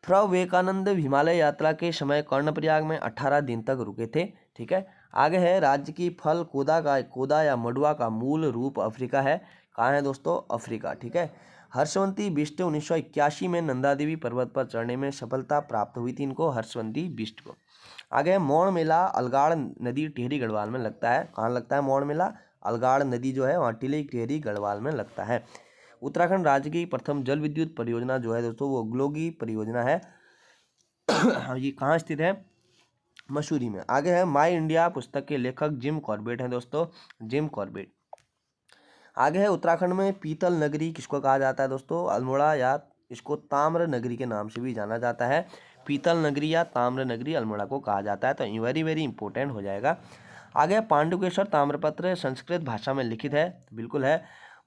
फ्र विवेकानंद हिमालय यात्रा के समय कर्णप्रयाग में 18 दिन तक रुके थे, ठीक है। आगे है राज्य की फल कोदा या मडुआ का मूल रूप अफ्रीका है। कहाँ है दोस्तों? अफ्रीका, ठीक है। हर्षवंती बिष्ट 1981 में नंदा देवी पर्वत पर चढ़ने में सफलता प्राप्त हुई थी इनको, हर्षवंती बिष्ट को। आगे है मौन मेला अलगाड़ नदी टिहरी गढ़वाल में लगता है। कहाँ लगता है मौन मेला? अलगाड़ नदी जो है वहाँ टिहरी गढ़वाल में लगता है। उत्तराखंड राज्य की प्रथम जल विद्युत परियोजना जो है दोस्तों वो ग्लोगी परियोजना है। ये कहाँ स्थित है? मसूरी में। आगे है माई इंडिया पुस्तक के लेखक जिम कॉर्बेट हैं दोस्तों, जिम कॉर्बेट। आगे है उत्तराखंड में पीतल नगरी किसको कहा जाता है दोस्तों? अल्मोड़ा, या इसको ताम्र नगरी के नाम से भी जाना जाता है। पीतल नगरी या ताम्र नगरी अल्मोड़ा को कहा जाता है, तो वेरी वेरी इंपॉर्टेंट हो जाएगा। आगे पांडुकेश्वर ताम्रपत्र संस्कृत भाषा में लिखित है, बिल्कुल है।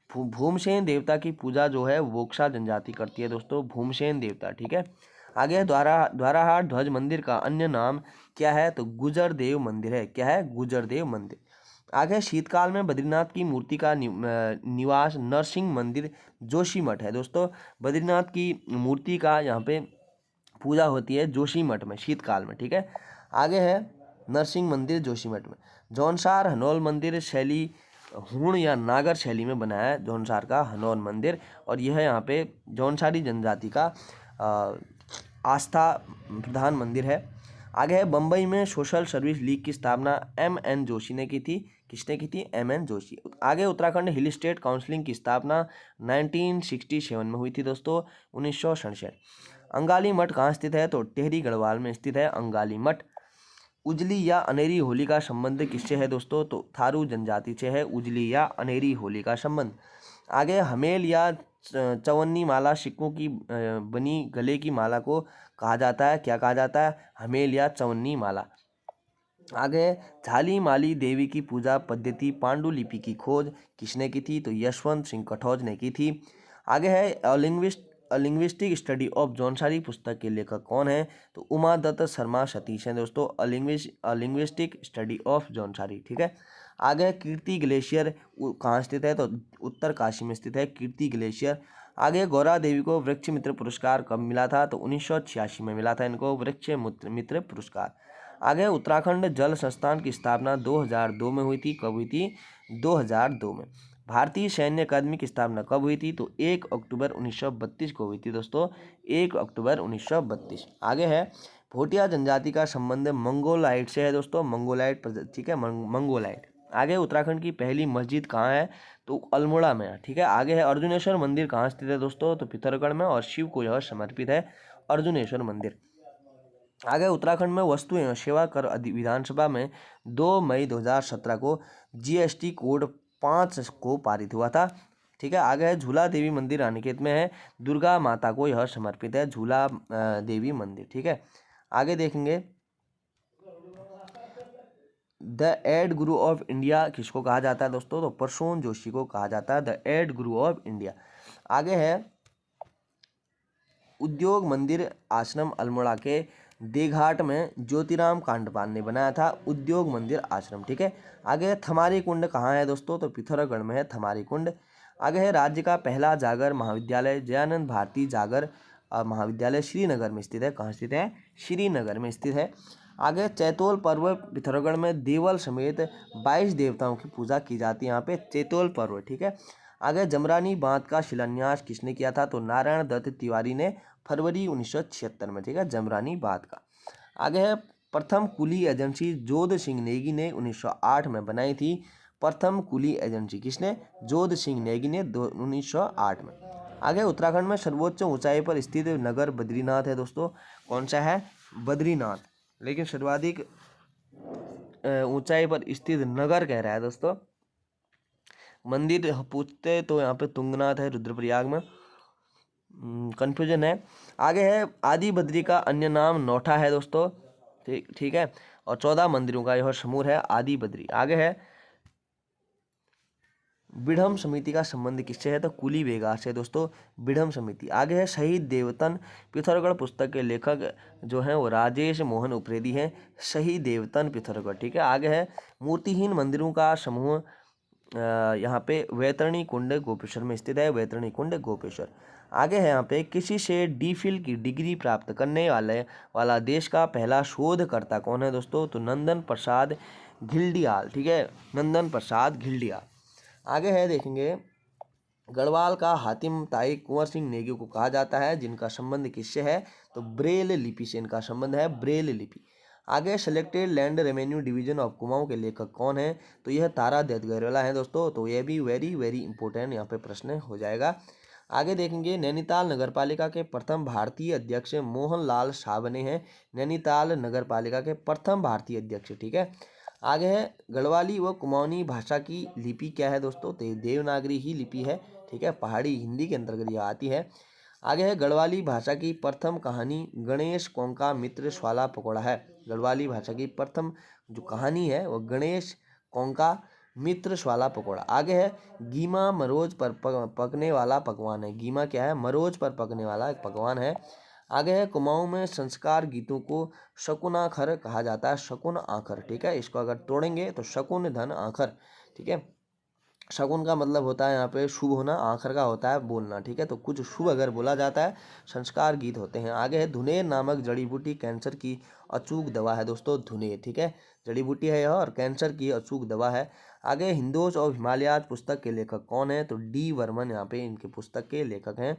भूमसेन देवता की पूजा जो है वोक्सा जनजाति करती है दोस्तों, भूमसेन देवता, ठीक है। आगे द्वाराहाट ध्वज मंदिर का अन्य नाम क्या है? तो गुजर देव मंदिर है। क्या है? गुजर देव मंदिर। आगे शीतकाल में बद्रीनाथ की मूर्ति का निवास नरसिंह मंदिर जोशीमठ है दोस्तों। बद्रीनाथ की मूर्ति का यहाँ पे पूजा होती है जोशीमठ में शीतकाल में, ठीक है। आगे है नरसिंह मंदिर जोशीमठ में। जौनसार हनोल मंदिर शैली हूण या नागर शैली में बना है जौनसार का हनोल मंदिर, और यह यहाँ पे जौनसारी जनजाति का आस्था प्रधान मंदिर है। आगे है बम्बई में सोशल सर्विस लीग की स्थापना M.N. जोशी ने की थी। किसने की थी? M.N. जोशी। आगे उत्तराखंड हिल स्टेट काउंसिलिंग की स्थापना 1967 में हुई थी दोस्तों, 1967। अंगाली मठ कहाँ स्थित है? तो टिहरी गढ़वाल में स्थित है अंगाली मठ। उजली या अनेरी होली का संबंध किससे है दोस्तों? तो थारू जनजाति से है उजली या अनेरी होली का संबंध। आगे हमेल या चवन्नी माला सिक्कों की बनी गले की माला को कहा जाता है, क्या कहा जाता है? हमेल या चवन्नी माला। आगे झाली माली देवी की पूजा पद्धति पांडुलिपि की खोज किसने की थी? तो यशवंत सिंह कठौज ने की थी। आगे है लिंग्विस्टिक स्टडी ऑफ जौनसारी पुस्तक के लेखक कौन है? तो उमा दत्त शर्मा सतीश हैं दोस्तों, लिंग्विस्टिक स्टडी ऑफ जौनसारी, ठीक है। आगे कीर्ति ग्लेशियर कहाँ स्थित है? तो उत्तर काशी में स्थित है कीर्ति ग्लेशियर। आगे गौरा देवी को वृक्ष मित्र पुरस्कार कब मिला था? तो 1986 में मिला था इनको वृक्ष मित्र पुरस्कार। आगे उत्तराखंड जल संस्थान की स्थापना 2002 में हुई थी। कब हुई थी? 2002 में। भारतीय सैन्य अकादमी की स्थापना कब हुई थी? तो 1 अक्टूबर 1932 को हुई थी दोस्तों, 1 अक्टूबर 1932। आगे है भोटिया जनजाति का संबंध मंगोलाइट से है दोस्तों, मंगोलाइट, ठीक है, मंगोलाइट। आगे उत्तराखंड की पहली मस्जिद कहाँ है? तो अल्मोड़ा में है, ठीक है। आगे है अर्जुनेश्वर मंदिर कहाँ स्थित है दोस्तों? तो पिथौरागढ़ में, और शिव को यह समर्पित है अर्जुनेश्वर मंदिर। आगे उत्तराखंड में वस्तु एवं सेवा कर विधानसभा में 2 मई 2017 को GST कोड 5 को पारित हुआ था, ठीक है। आगे है झूला देवी मंदिर रानीखेत में है, दुर्गा माता को यह समर्पित है झूला देवी मंदिर, ठीक है। आगे देखेंगे the add Guru of India किसको कहा जाता है दोस्तों? तो प्रसून जोशी को कहा जाता है the add Guru of India. आगे है उद्योग मंदिर आश्रम अल्मोड़ा के देघाट में ज्योतिराम कांडपाल ने बनाया था उद्योग मंदिर आश्रम, ठीक है। आगे थमारी कुंड कहाँ है दोस्तों? तो पिथौरागढ़ में है थमारी कुंड। आगे है राज्य का पहला जागर महाविद्यालय जयानंद भारती जागर महाविद्यालय श्रीनगर में स्थित है। कहाँ स्थित है? श्रीनगर में स्थित है। आगे चैतोल पर्व पिथौरागढ़ में देवल समेत 22 देवताओं की पूजा की जाती है यहाँ पे, चैतोल पर्व, ठीक है। आगे जमरानी बांध का शिलान्यास किसने किया था? तो नारायण दत्त तिवारी ने फरवरी 1976 में, ठीक है, जमरानी बांध का। आगे है प्रथम कुली एजेंसी जोध सिंह नेगी ने 1908 में बनाई थी। प्रथम कुली एजेंसी किसने? जोध सिंह नेगी ने 1908 में। आगे उत्तराखंड में सर्वोच्च ऊंचाई पर स्थित नगर बद्रीनाथ है दोस्तों। कौन सा है? बद्रीनाथ। लेकिन सर्वाधिक ऊंचाई पर स्थित नगर कह रहा है दोस्तों। मंदिर पूछते तो यहाँ पे तुंगनाथ है रुद्रप्रयाग में, कंफ्यूजन है। आगे है आदि बद्री का अन्य नाम नौठा है दोस्तों, ठीक है, और 14 मंदिरों का यह समूह है आदि बद्री। आगे है बिढ़म समिति का संबंध किससे है? तो कुली बेगार से दोस्तों, बिढ़म समिति। आगे है शहीद देवतन पिथौरागढ़ पुस्तक के लेखक जो हैं वो राजेश मोहन उप्रेती हैं, शहीद देवतन पिथौरागढ़, ठीक है। आगे है मूर्तिहीन मंदिरों का समूह यहाँ पे वैतरणी कुंड गोपेश्वर में स्थित है, वैतरणी कुंड गोपेश्वर। आगे है यहाँ पे किसी से DPhil की डिग्री प्राप्त करने वाला देश का पहला शोधकर्ता कौन है दोस्तों? तो नंदन प्रसाद घिल्डियाल, ठीक है, नंदन प्रसाद घिल्डियाल। आगे है देखेंगे गढ़वाल का हातिम ताई कुंवर सिंह नेगी को कहा जाता है, जिनका संबंध किससे है? तो ब्रेल लिपि से इनका संबंध है, ब्रेल लिपि। आगे selected land revenue division of Kumaon के लेखक कौन है? तो यह तारा दत्त है दोस्तों, तो यह भी वेरी वेरी इंपॉर्टेंट यहाँ पे प्रश्न हो जाएगा। आगे देखेंगे नैनीताल नगरपालिका के प्रथम भारतीय अध्यक्ष मोहन लाल सावने हैं, नैनीताल नगरपालिका के प्रथम भारतीय अध्यक्ष, ठीक है। आगे है गढ़वाली व कुमाऊनी भाषा की लिपि क्या है दोस्तों? तो देवनागरी ही लिपि है, ठीक है, पहाड़ी हिंदी के अंतर्गत यह आती है। आगे है गढ़वाली भाषा की प्रथम कहानी गणेश कोंका मित्र स्वाला पकौड़ा है। गढ़वाली भाषा की प्रथम जो कहानी है वो गणेश कोंका मित्र स्वाला पकौड़ा। आगे है गीमा मरोज पर पकने वाला पकवान है। गीमा क्या है? मरोज पर पकने वाला एक पकवान है। आगे है कुमाऊं में संस्कार गीतों को शकुन आखर कहा जाता है, शकुन आखर, ठीक है। इसको अगर तोड़ेंगे तो शकुन धन आखर, ठीक है। शगुन का मतलब होता है यहाँ पे शुभ होना, आखिर का होता है बोलना, ठीक है। तो कुछ शुभ अगर बोला जाता है संस्कार गीत होते हैं। आगे है धुनेर नामक जड़ी बूटी कैंसर की अचूक दवा है दोस्तों, धुनेर, ठीक है। जड़ी बूटी है यह और कैंसर की अचूक दवा है। आगे हिंदोज और हिमालयाज पुस्तक के लेखक कौन है, तो डी वर्मन यहाँ पे इनके पुस्तक के लेखक हैं।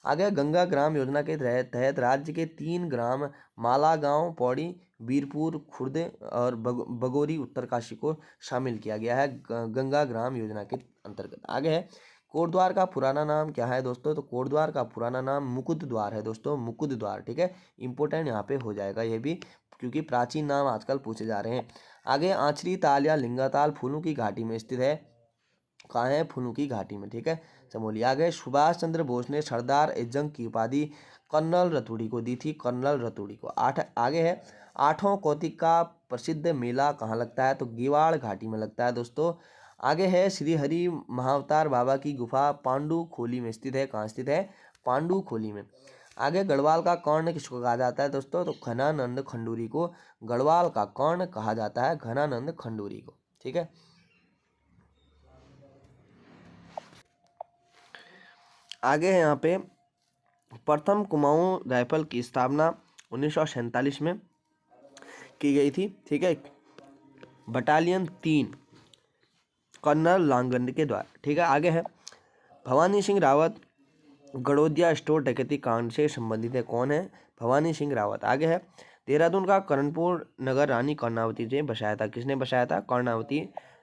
आगे गंगा ग्राम योजना के तहत राज्य के 3 ग्राम मालागांव, पौड़ी, बीरपुर, खुर्द और बगोरी उत्तरकाशी को शामिल किया गया है गंगा ग्राम योजना के अंतर्गत। आगे है कोटद्वार का पुराना नाम क्या है दोस्तों, तो कोटद्वार का पुराना नाम मुकुद द्वार है दोस्तों, मुकुद द्वार, ठीक है। इंपॉर्टेंट यहाँ पे हो जाएगा ये भी, क्योंकि प्राचीन नाम आजकल पूछे जा रहे हैं। आगे आंचरी ताल या लिंगाताल फूलों की घाटी में स्थित है, कहाँ है, फूलों की घाटी में, ठीक है। चमोली। आगे सुभाष चंद्र बोस ने सरदार एजंग की उपाधि कर्नल रतूड़ी को दी थी, कर्नल रतूड़ी को। आगे है आठों कौतिक का प्रसिद्ध मेला कहाँ लगता है, तो गेवाड़ घाटी में लगता है दोस्तों। आगे है श्री हरि महाअवतार बाबा की गुफा पांडु खोली में स्थित है, कहाँ स्थित है, पांडु खोली में। आगे गढ़वाल का कर्ण किसको कहा जाता है दोस्तों, तो घनानंद खंडूरी को गढ़वाल का कर्ण कहा जाता है, घनानंद खंडूरी को, ठीक है। आगे है यहाँ पे प्रथम कुमाऊं राइफल की स्थापना 1947 में की गई थी, ठीक है। बटालियन 3 कर्नल लांगन के द्वारा, ठीक है। आगे है भवानी सिंह रावत गड़ोदिया स्टोर डकैती कांड से संबंधित है, कौन है, भवानी सिंह रावत। आगे है देहरादून का कर्णपुर नगर रानी कर्णावती ने बसाया था, किसने बसाया था, कर्णावती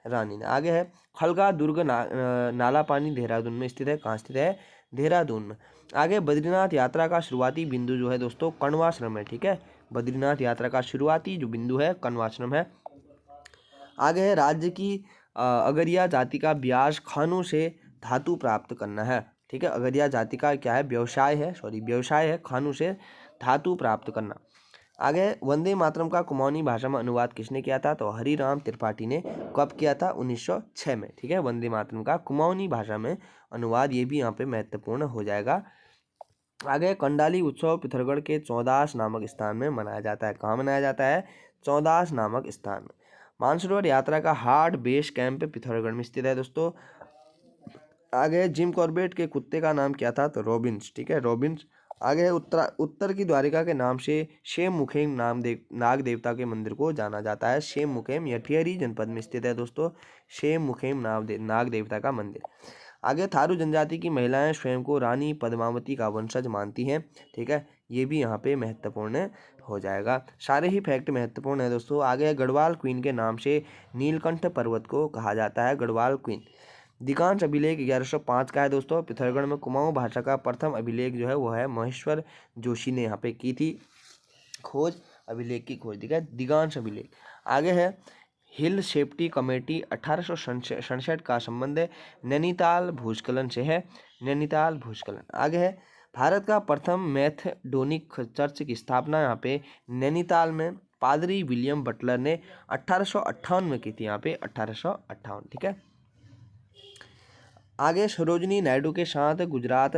रानी ने। आगे है खलगा दुर्ग नाला पानी देहरादून में स्थित है, कहाँ स्थित है, देहरादून में। आगे बद्रीनाथ यात्रा का शुरुआती बिंदु जो है दोस्तों कण्वाश्रम है, ठीक है। बद्रीनाथ यात्रा का शुरुआती जो बिंदु है कण्वाश्रम है। आगे है राज्य की अगरिया जाति का ब्याज खानों से धातु प्राप्त करना है, ठीक है। अगरिया जाति का क्या है, व्यवसाय है, व्यवसाय है खानों से धातु प्राप्त करना। आगे वंदे मातरम का कुमाऊनी भाषा में अनुवाद किसने किया था, तो हरिराम त्रिपाठी ने कब किया था, 1906 में, ठीक है। वंदे मातरम का कुमाऊनी भाषा में अनुवाद, ये भी यहाँ पे महत्वपूर्ण हो जाएगा। आगे कंडाली उत्सव पिथौरागढ़ के चौदास नामक स्थान में मनाया जाता है, कहाँ मनाया जाता है, चौदास नामक स्थान में। मानसरोवर यात्रा का हार्ड बेस कैंप पिथौरागढ़ में स्थित है दोस्तों। आगे जिम कॉर्बेट के कुत्ते का नाम क्या था, तो रॉबिन्स, ठीक है, रॉबिन्स। आगे है उत्तर की द्वारिका के नाम से शेम मुखेम नाग देवता के मंदिर को जाना जाता है, शेम मुखेम, यह टिहरी जनपद में स्थित है दोस्तों, शेम मुखेम नाग देवता का मंदिर। आगे थारू जनजाति की महिलाएं स्वयं को रानी पद्मावती का वंशज मानती हैं, ठीक है। ये भी यहाँ पे महत्वपूर्ण हो जाएगा, सारे ही फैक्ट महत्वपूर्ण है दोस्तों। आगे गढ़वाल क्वीन के नाम से नीलकंठ पर्वत को कहा जाता है, गढ़वाल क्वीन। अधिकांश अभिलेख 1105 का है दोस्तों। पिथौरागढ़ में कुमाऊं भाषा का प्रथम अभिलेख जो है वो है महेश्वर जोशी ने यहाँ पे की थी खोज, अभिलेख की खोज, ठीक है, दिगांश अभिलेख। आगे है हिल सेफ्टी कमेटी 1867 का संबंध नैनीताल भूस्खलन से है, नैनीताल भूस्खलन। आगे है भारत का प्रथम मैथडोनिक चर्च की स्थापना यहाँ पे नैनीताल में पादरी विलियम बटलर ने 1858 में की थी, यहाँ पे 1858, ठीक है। आगे सरोजनी नायडू के साथ गुजरात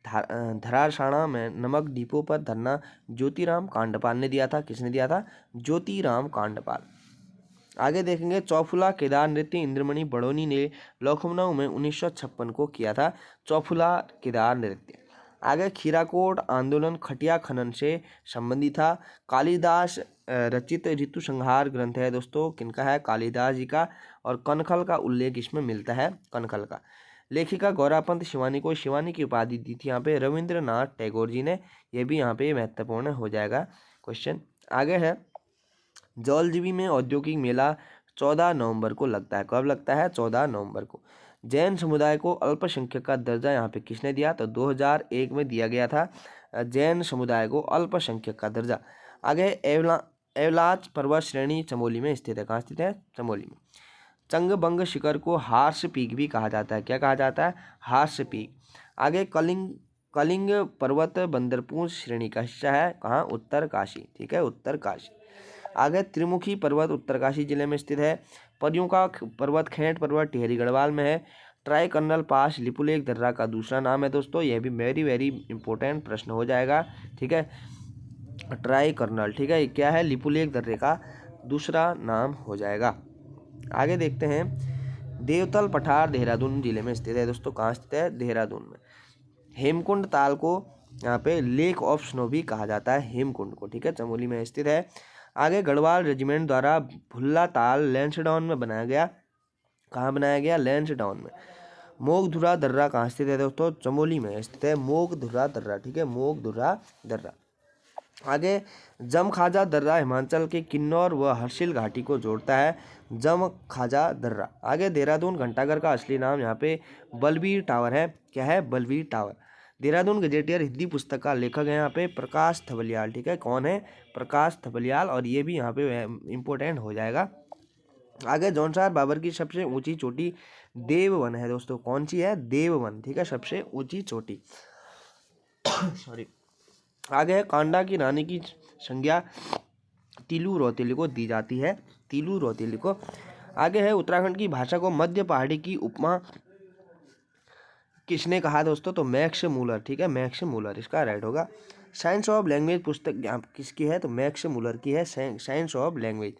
धरासाना में नमक डिपो पर धरना ज्योतिराम कांडपाल ने दिया था, किसने दिया था, ज्योतिराम कांडपाल। आगे देखेंगे चौफुला केदार नृत्य इंद्रमणि बड़ोनी ने लखनऊ में 1956 को किया था, चौफुला केदार नृत्य। आगे खीराकोट आंदोलन खटिया खनन से संबंधित था, कालिदास रचित ऋतु संहार ग्रंथ है दोस्तों, किनका है, कालिदास जी का। और कनखल का उल्लेख इसमें मिलता है, कनखल का। लेखिका गौरापंत शिवानी को शिवानी की उपाधि दी थी यहाँ पे रविंद्रनाथ टैगोर जी ने, यह भी यहाँ पे महत्वपूर्ण हो जाएगा क्वेश्चन। आगे है जौलजीबी में औद्योगिक मेला 14 नवंबर को लगता है, कब लगता है, 14 नवंबर को। जैन समुदाय को अल्पसंख्यक का दर्जा यहाँ पे किसने दिया, तो 2001 में दिया गया था जैन समुदाय को अल्पसंख्यक का दर्जा। आगे एवलाच पर्वत श्रेणी चमोली में स्थित है, कहाँ स्थित है, चमोली में। चंगबंग शिखर को हार्स पीक भी कहा जाता है, क्या कहा जाता है, हार्स पीक। आगे कलिंग पर्वत बंदरपूंछ श्रेणी का हिस्सा है, कहाँ, उत्तरकाशी, ठीक है, उत्तरकाशी। आगे त्रिमुखी पर्वत उत्तरकाशी जिले में स्थित है। परियों का पर्वत खेंट पर्वत टिहरी गढ़वाल में है। ट्राई कर्नल पास लिपुलेख दर्रा का दूसरा नाम है दोस्तों, यह भी वेरी वेरी इंपॉर्टेंट प्रश्न हो जाएगा। ठीक है, ट्राई कर्नल, ठीक है, क्या है, लिपुलेख दर्रे का दूसरा नाम हो जाएगा। आगे देखते हैं, देवतल पठार देहरादून जिले में स्थित है दोस्तों। कहाँ स्थित है, देहरादून में। हेमकुंड ताल को यहाँ पे लेक ऑफ स्नो भी कहा जाता है, हेमकुंड को, ठीक है, चमोली में स्थित है। आगे गढ़वाल रेजिमेंट द्वारा भुल्ला ताल लैंसडाउन में बनाया गया। कहाँ बनाया गया, लैंसडाउन में। मोगधुरा दर्रा कहाँ स्थित है दोस्तों, चमोली में स्थित है मोगधुरा दर्रा, ठीक है, मोगधुरा दर्रा। आगे जम खाजा दर्रा हिमाचल के किन्नौर व हर्षिल घाटी को जोड़ता है, जम खाजा दर्रा। आगे देहरादून घंटाघर का असली नाम यहाँ पे बलबीर टावर है। क्या है, बलबीर टावर। देहरादून गजेटियर हिंदी पुस्तक का लेखक है यहाँ पे प्रकाश थपलियाल, ठीक है, कौन है, प्रकाश थपलियाल, और ये भी यहाँ पे इम्पोर्टेंट हो जाएगा। आगे जौनसार बाबर की सबसे ऊंची चोटी देववन है दोस्तों, कौन सी है, देववन, ठीक है, सबसे ऊंची चोटी। सॉरी। आगे है कांडा की रानी की संज्ञा तिलू रौतेली को दी जाती है, तिलू रौतेली को। आगे है उत्तराखंड की भाषा को मध्य पहाड़ी की उपमा किसने कहा दोस्तों, तो मैक्स मूलर, ठीक है, मैक्स मूलर, इसका राइट होगा। साइंस ऑफ लैंग्वेज पुस्तक यहाँ किसकी है, तो मैक्स मूलर की है, साइंस ऑफ लैंग्वेज।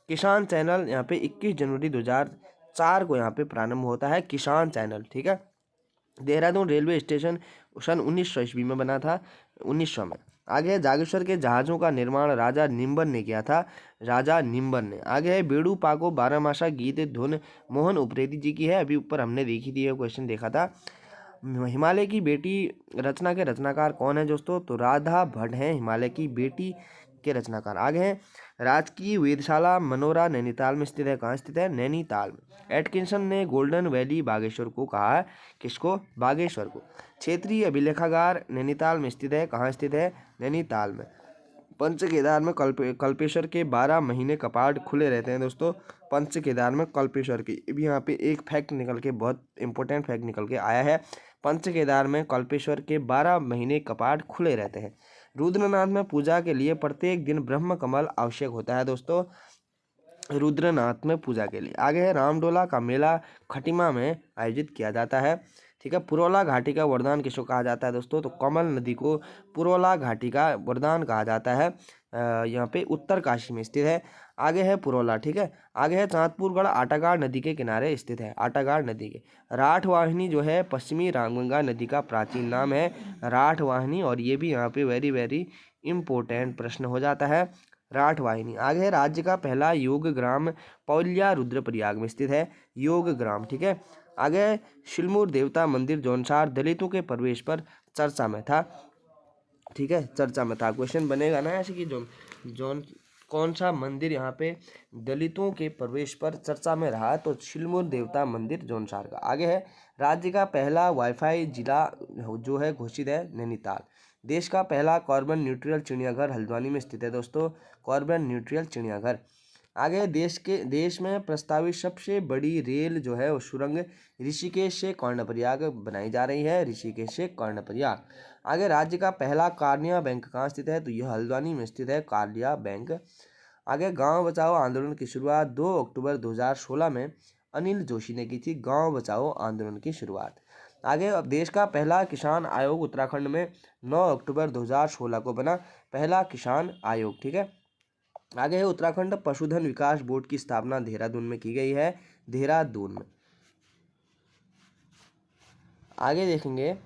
किसान चैनल यहाँ पे 21 जनवरी 2004 को यहाँ पे प्रारंभ होता है, किसान चैनल, ठीक है। देहरादून रेलवे स्टेशन सन 1900 ईस्वी में बना था, 1900 में। आगे है जागेश्वर के जहाज़ों का निर्माण राजा निम्बन ने किया था, राजा निम्बन ने। आगे है बेड़ू पाको बारहमासा गीत धुन मोहन उप्रेती जी की है, अभी ऊपर हमने देखी थी, ये क्वेश्चन देखा था। हिमालय की बेटी रचना के रचनाकार कौन है दोस्तों, तो राधा भट्ट हैं हिमालय की बेटी के रचनाकार। आगे हैं राजकीय वेधशाला मनोरा नैनीताल में स्थित है, कहाँ स्थित है, नैनीताल में। एटकिंसन ने गोल्डन वैली बागेश्वर को कहा है, किसको, बागेश्वर को। क्षेत्रीय अभिलेखागार नैनीताल में स्थित है, कहाँ स्थित है, नैनीताल में। पंच केदार में कल्पेश्वर के 12 महीने कपाट खुले रहते हैं दोस्तों, पंच केदार में कल्पेश्वर की। भी यहाँ पे एक फैक्ट निकल के, बहुत इंपॉर्टेंट फैक्ट निकल के आया है, पंच केदार में कल्पेश्वर के 12 महीने कपाट खुले रहते हैं। रुद्रनाथ में पूजा के लिए प्रत्येक दिन ब्रह्म कमल आवश्यक होता है दोस्तों, रुद्रनाथ में पूजा के लिए। आगे है रामडोला का मेला खटिमा में आयोजित किया जाता है, ठीक है। पुरोला घाटी का वरदान किसको कहा जाता है दोस्तों, तो कमल नदी को पुरोला घाटी का वरदान कहा जाता है, यहाँ पे उत्तर काशी में स्थित है। आगे है पुरोला, ठीक है। आगे है चांदपुरगढ़ आटागाड़ नदी के किनारे स्थित है, आटागाड़ नदी के। राठवाहिनी जो है पश्चिमी रामगंगा नदी का प्राचीन नाम है, राठवाहिनी, और ये भी यहाँ पे वेरी वेरी इंपॉर्टेंट प्रश्न हो जाता है, राठवाहिनी। आगे है राज्य का पहला योग ग्राम पौलिया रुद्रप्रयाग में स्थित है, योग ग्राम, ठीक है। आगे शिलमूर देवता मंदिर जौनसार दलितों के प्रवेश पर चर्चा में था, ठीक है, चर्चा में था। क्वेश्चन बनेगा ना ऐसे कि जौन कौन सा मंदिर यहाँ पे दलितों के प्रवेश पर चर्चा में रहा, तो शिलमूर देवता मंदिर जौनसार का। आगे है राज्य का पहला वाईफाई जिला जो है घोषित है, नैनीताल। देश का पहला कार्बन न्यूट्रल चिड़ियाघर हल्द्वानी में स्थित है दोस्तों, कार्बन न्यूट्रल चिड़ियाघर। आगे देश में प्रस्तावित सबसे बड़ी रेल जो है वो सुरंग ऋषिकेश से कर्णप्रयाग बनाई जा रही है, ऋषिकेश से कर्णप्रयाग। आगे राज्य का पहला कार्निया बैंक कहाँ स्थित है, तो यह हल्द्वानी में स्थित है, कार्निया बैंक। आगे गांव बचाओ आंदोलन की शुरुआत 2 अक्टूबर 2016 में अनिल जोशी ने की थी, गांव बचाओ आंदोलन की शुरुआत। आगे अब देश का पहला किसान आयोग उत्तराखंड में 9 अक्टूबर 2016 को बना, पहला किसान आयोग, ठीक है। आगे है उत्तराखंड पशुधन विकास बोर्ड की स्थापना देहरादून में की गई है, देहरादून में। आगे देखेंगे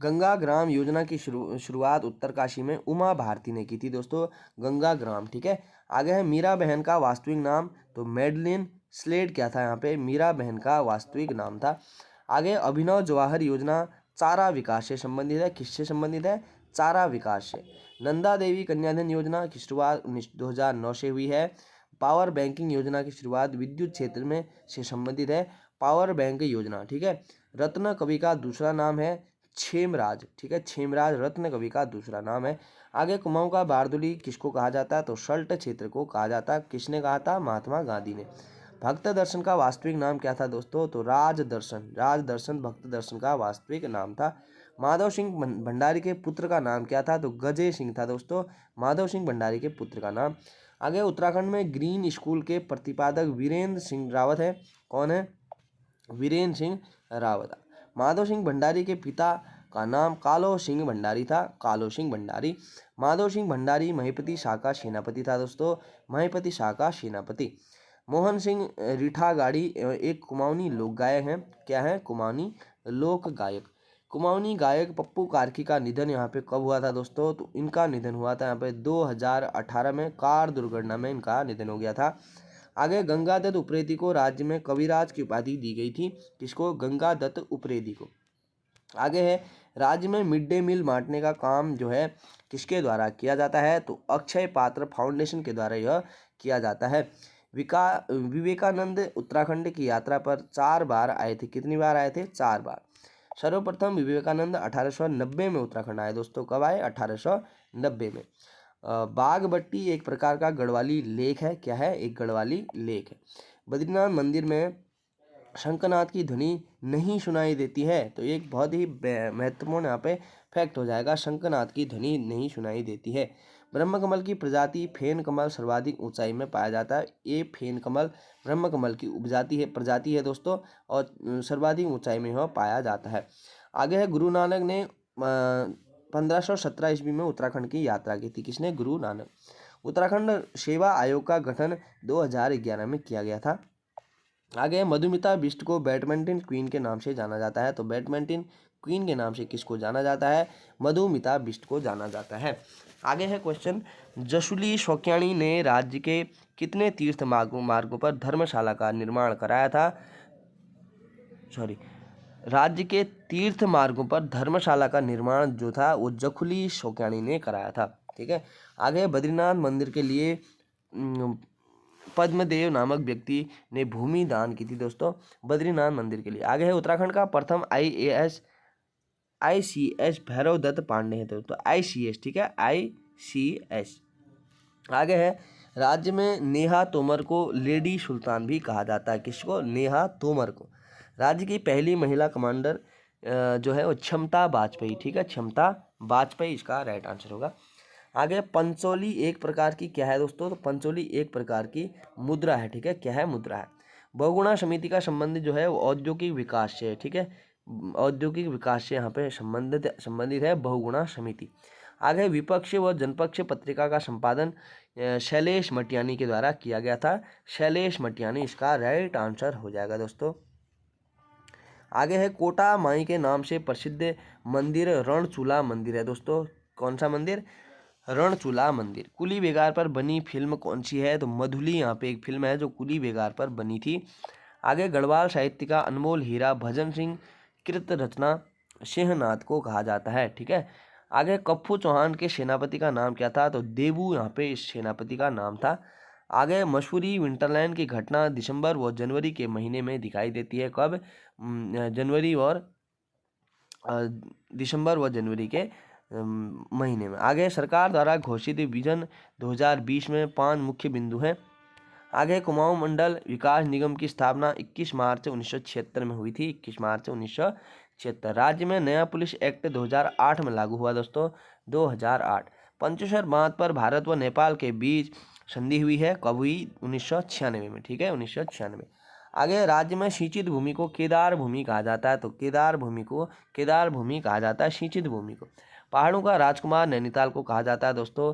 गंगा ग्राम योजना की शुरुआत उत्तरकाशी में उमा भारती ने की थी दोस्तों, गंगा ग्राम, ठीक है। आगे है मीरा बहन का वास्तविक नाम, तो मेडलिन स्लेड क्या था, यहाँ पे मीरा बहन का वास्तविक नाम था। आगे अभिनव जवाहर योजना चारा विकास से संबंधित है, किससे संबंधित है, चारा विकास से। नंदा देवी कन्याधन योजना की शुरुआत 2009 से हुई है। पावर बैंकिंग योजना की शुरुआत विद्युत क्षेत्र में से संबंधित है, पावर बैंक योजना, ठीक है। रत्न कवि का दूसरा नाम है छेमराज, ठीक है, छेमराज रत्न कवि का दूसरा नाम है। आगे कुमाऊं का बारदोली किसको कहा जाता है, तो सल्ट क्षेत्र को कहा जाता है, किसने कहा था, महात्मा गांधी ने। भक्त दर्शन का वास्तविक नाम क्या था दोस्तों, तो राजदर्शन भक्त दर्शन का वास्तविक नाम था। माधव सिंह भंडारी के पुत्र का नाम क्या था, तो गजय सिंह था दोस्तों, माधव सिंह भंडारी के पुत्र का नाम। आगे उत्तराखंड में ग्रीन स्कूल के प्रतिपादक वीरेंद्र सिंह रावत है। कौन है? वीरेंद्र सिंह रावत। माधव सिंह भंडारी के पिता का नाम कालो सिंह भंडारी था। कालो सिंह भंडारी। माधव सिंह भंडारी महिपति शाह का सेनापति था दोस्तों। महिपति शाह का सेनापति। मोहन सिंह रिठागाड़ी एक कुमाऊनी लोक गायक हैं। क्या है? कुमाऊनी लोक गायक। कुमाऊनी गायक पप्पू कार्की का निधन यहाँ पे कब हुआ था दोस्तों? तो इनका निधन हुआ था यहाँ पे 2018 में कार दुर्घटना में इनका निधन हो गया था। आगे गंगादत्त उप्रेती को राज्य में कविराज की उपाधि दी गई थी। किसको? गंगादत्त उप्रेती को। आगे है राज्य में मिड डे मील बांटने का काम जो है किसके द्वारा किया जाता है? तो अक्षय पात्र फाउंडेशन के द्वारा यह किया जाता है। विवेकानंद उत्तराखंड की यात्रा पर 4 बार आए थे। कितनी बार आए थे? 4 बार। सर्वप्रथम विवेकानंद 1890 में उत्तराखंड आए दोस्तों। कब आए? 1890 में। बागबट्टी एक प्रकार का गढ़वाली लेख है। क्या है? एक गढ़वाली लेख है। बद्रीनाथ मंदिर में शंखनाद की ध्वनि नहीं सुनाई देती है। तो एक बहुत ही महत्वपूर्ण यहाँ पे फैक्ट हो जाएगा, शंखनाद की ध्वनि नहीं सुनाई देती है। ब्रह्मकमल की प्रजाति फेन कमल सर्वाधिक ऊंचाई में पाया जाता है। ये फेन कमल ब्रह्मकमल की प्रजाति है दोस्तों, और सर्वाधिक ऊंचाई में यह पाया जाता है। आगे है गुरु नानक ने 1517 ईस्वी में उत्तराखंड की यात्रा की थी। किसने? गुरु नानक। उत्तराखंड सेवा आयोग का गठन 2011 में किया गया था। आगे मधुमिता बिष्ट को बैडमिंटन क्वीन के नाम से जाना जाता है। तो बैडमिंटन क्वीन के नाम से किसको जाना जाता है? मधुमिता बिष्ट को जाना जाता है। आगे है क्वेश्चन, जसुली शौक्याणी ने राज्य के कितने तीर्थ मार्गों पर धर्मशाला का निर्माण कराया था? राज्य के तीर्थ मार्गों पर धर्मशाला का निर्माण जो था वो जखुली शौक्याणी ने कराया था। ठीक है। आगे बद्रीनाथ मंदिर के लिए पद्मदेव नामक व्यक्ति ने भूमि दान की थी दोस्तों, बद्रीनाथ मंदिर के लिए। आगे है उत्तराखंड का प्रथम ICS भैरव दत्त पांडे है दोस्तों, ICS। ठीक है, ICS। आगे है राज्य में नेहा तोमर को लेडी सुल्तान भी कहा जाता है। किसको? नेहा तोमर को। राज्य की पहली महिला कमांडर जो है वो क्षमता वाजपेयी। ठीक है, क्षमता वाजपेयी इसका राइट आंसर होगा। आगे पंचोली एक प्रकार की क्या है दोस्तों? तो पंचोली एक प्रकार की मुद्रा है। ठीक है, क्या है? मुद्रा है। बहुगुणा समिति का संबंध जो है वो औद्योगिक विकास से है। ठीक है, औद्योगिक विकास से यहाँ पे संबंधित है बहुगुणा समिति। आगे विपक्ष व जनपक्ष पत्रिका का संपादन शैलेश मटियानी के द्वारा किया गया था। शैलेश मटियानी इसका राइट आंसर हो जाएगा दोस्तों। आगे है कोटा माई के नाम से प्रसिद्ध मंदिर रणचूला मंदिर है दोस्तों। कौन सा मंदिर? रणचूला मंदिर। कुली बेगार पर बनी फिल्म कौन सी है? तो मधुली यहाँ पे एक फिल्म है जो कुली बेगार पर बनी थी। आगे गढ़वाल साहित्य का अनमोल हीरा भजन सिंह कृत रचना सिंहनाद को कहा जाता है। ठीक है। आगे कप्पू चौहान के सेनापति का नाम क्या था? तो देवू यहाँ पे इस सेनापति का नाम था। आगे मसूरी विंटरलैंड की घटना दिसंबर व जनवरी के महीने में दिखाई देती है। कब? जनवरी और दिसंबर व जनवरी के महीने में। आगे सरकार द्वारा घोषित विजन 2020 में 5 मुख्य बिंदु हैं। आगे कुमाऊं मंडल विकास निगम की स्थापना 21 मार्च 1976 में हुई थी। 21 मार्च 1976। राज्य में नया पुलिस एक्ट 2008 में लागू हुआ दोस्तों, 2008। पंचेश्वर बांध पर भारत व नेपाल के बीच संधि हुई है। कब हुई? 1996 में। ठीक है, 1996। आगे राज्य में सिंचित भूमि को केदार भूमि कहा जाता है। तो केदार भूमि कहा जाता है, सिंचित भूमि को। पहाड़ों का राजकुमार नैनीताल को कहा जाता है दोस्तों।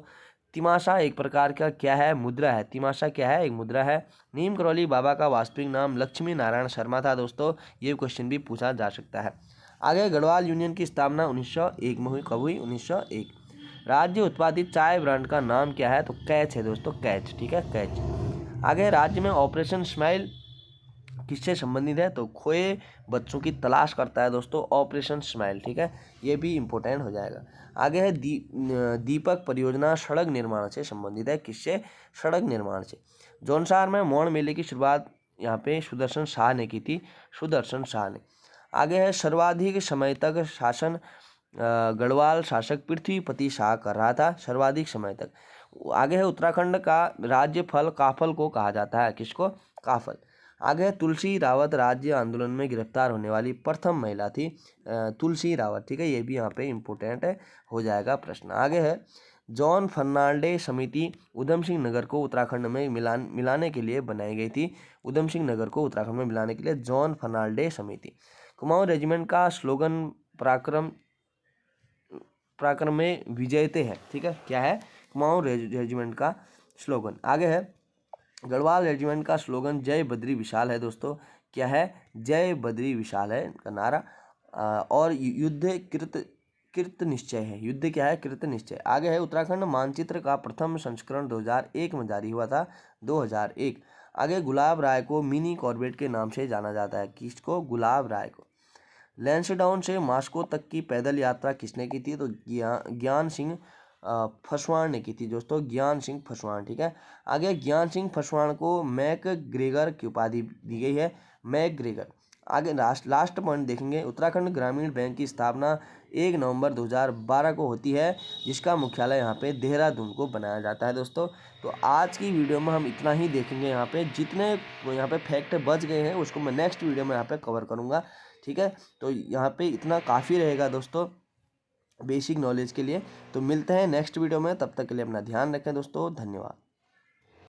तिमाशा एक प्रकार का क्या है? मुद्रा है। तिमाशा क्या है? एक मुद्रा है। नीम करौली बाबा का वास्तविक नाम लक्ष्मी नारायण शर्मा था दोस्तों। ये क्वेश्चन भी पूछा जा सकता है। आगे गढ़वाल यूनियन की स्थापना 1901 में हुई। कब हुई? 1901। राज्य उत्पादित चाय ब्रांड का नाम क्या है? तो कैच है दोस्तों, कैच। ठीक है, कैच। आगे राज्य में ऑपरेशन स्माइल किससे संबंधित है? तो खोए बच्चों की तलाश करता है दोस्तों, ऑपरेशन स्माइल। ठीक है, ये भी इम्पोर्टेंट हो जाएगा। आगे है दीपक परियोजना सड़क निर्माण से संबंधित है। किससे? सड़क निर्माण से। जौनसार में मौन मेले की शुरुआत यहाँ पे सुदर्शन शाह ने की थी, सुदर्शन शाह ने। आगे है सर्वाधिक समय तक शासन गढ़वाल शासक पृथ्वीपति शाह कर रहा था, सर्वाधिक समय तक। आगे है उत्तराखंड का राज्य फल काफल को कहा जाता है। किसको? काफल। आगे तुलसी रावत राज्य आंदोलन में गिरफ्तार होने वाली प्रथम महिला थी, तुलसी रावत। ठीक है, ये भी यहाँ पे इम्पोर्टेंट है, हो जाएगा प्रश्न। आगे है जॉन फर्नांडे समिति उधम सिंह नगर को उत्तराखंड में मिलाने के लिए बनाई गई थी। उधम सिंह नगर को उत्तराखंड में मिलाने के लिए जॉन फर्नांडे समिति। कुमाऊं रेजिमेंट का स्लोगन पराक्रम में विजयते है। ठीक है, क्या है कुमाऊं रेजिमेंट का स्लोगन। आगे है गढ़वाल रेजिमेंट का स्लोगन जय बद्री विशाल है दोस्तों। क्या है, जय बद्री विशाल है इनका नारा। और युद्ध कृत निश्चय है। युद्ध क्या है, कृत निश्चय। आगे है उत्तराखंड मानचित्र का प्रथम संस्करण 2001 में जारी हुआ था, 2001। आगे गुलाब राय को मिनी कॉर्बेट के नाम से जाना जाता है। किसको, गुलाब राय को। लैंसडाउन से मास्को तक की पैदल यात्रा किसने की थी, तो ज्ञान सिंह फसवाण ने की थी दोस्तों, ज्ञान सिंह फसवाण। ठीक है, आगे ज्ञान सिंह फसवाण को मैक ग्रेगर की उपाधि दी गई है, मैक ग्रेगर। आगे लास्ट पॉइंट देखेंगे, उत्तराखंड ग्रामीण बैंक की स्थापना 1 नवंबर 2012 को होती है, जिसका मुख्यालय यहाँ पे देहरादून को बनाया जाता है दोस्तों। तो आज की वीडियो में हम इतना ही देखेंगे। यहाँ पे जितने यहाँ पे फैक्ट बच गए हैं उसको मैं नेक्स्ट वीडियो में यहाँ पे कवर करूँगा। ठीक है, तो यहाँ पे इतना काफ़ी रहेगा दोस्तों बेसिक नॉलेज के लिए। तो मिलते हैं नेक्स्ट वीडियो में, तब तक के लिए अपना ध्यान रखें दोस्तों, धन्यवाद।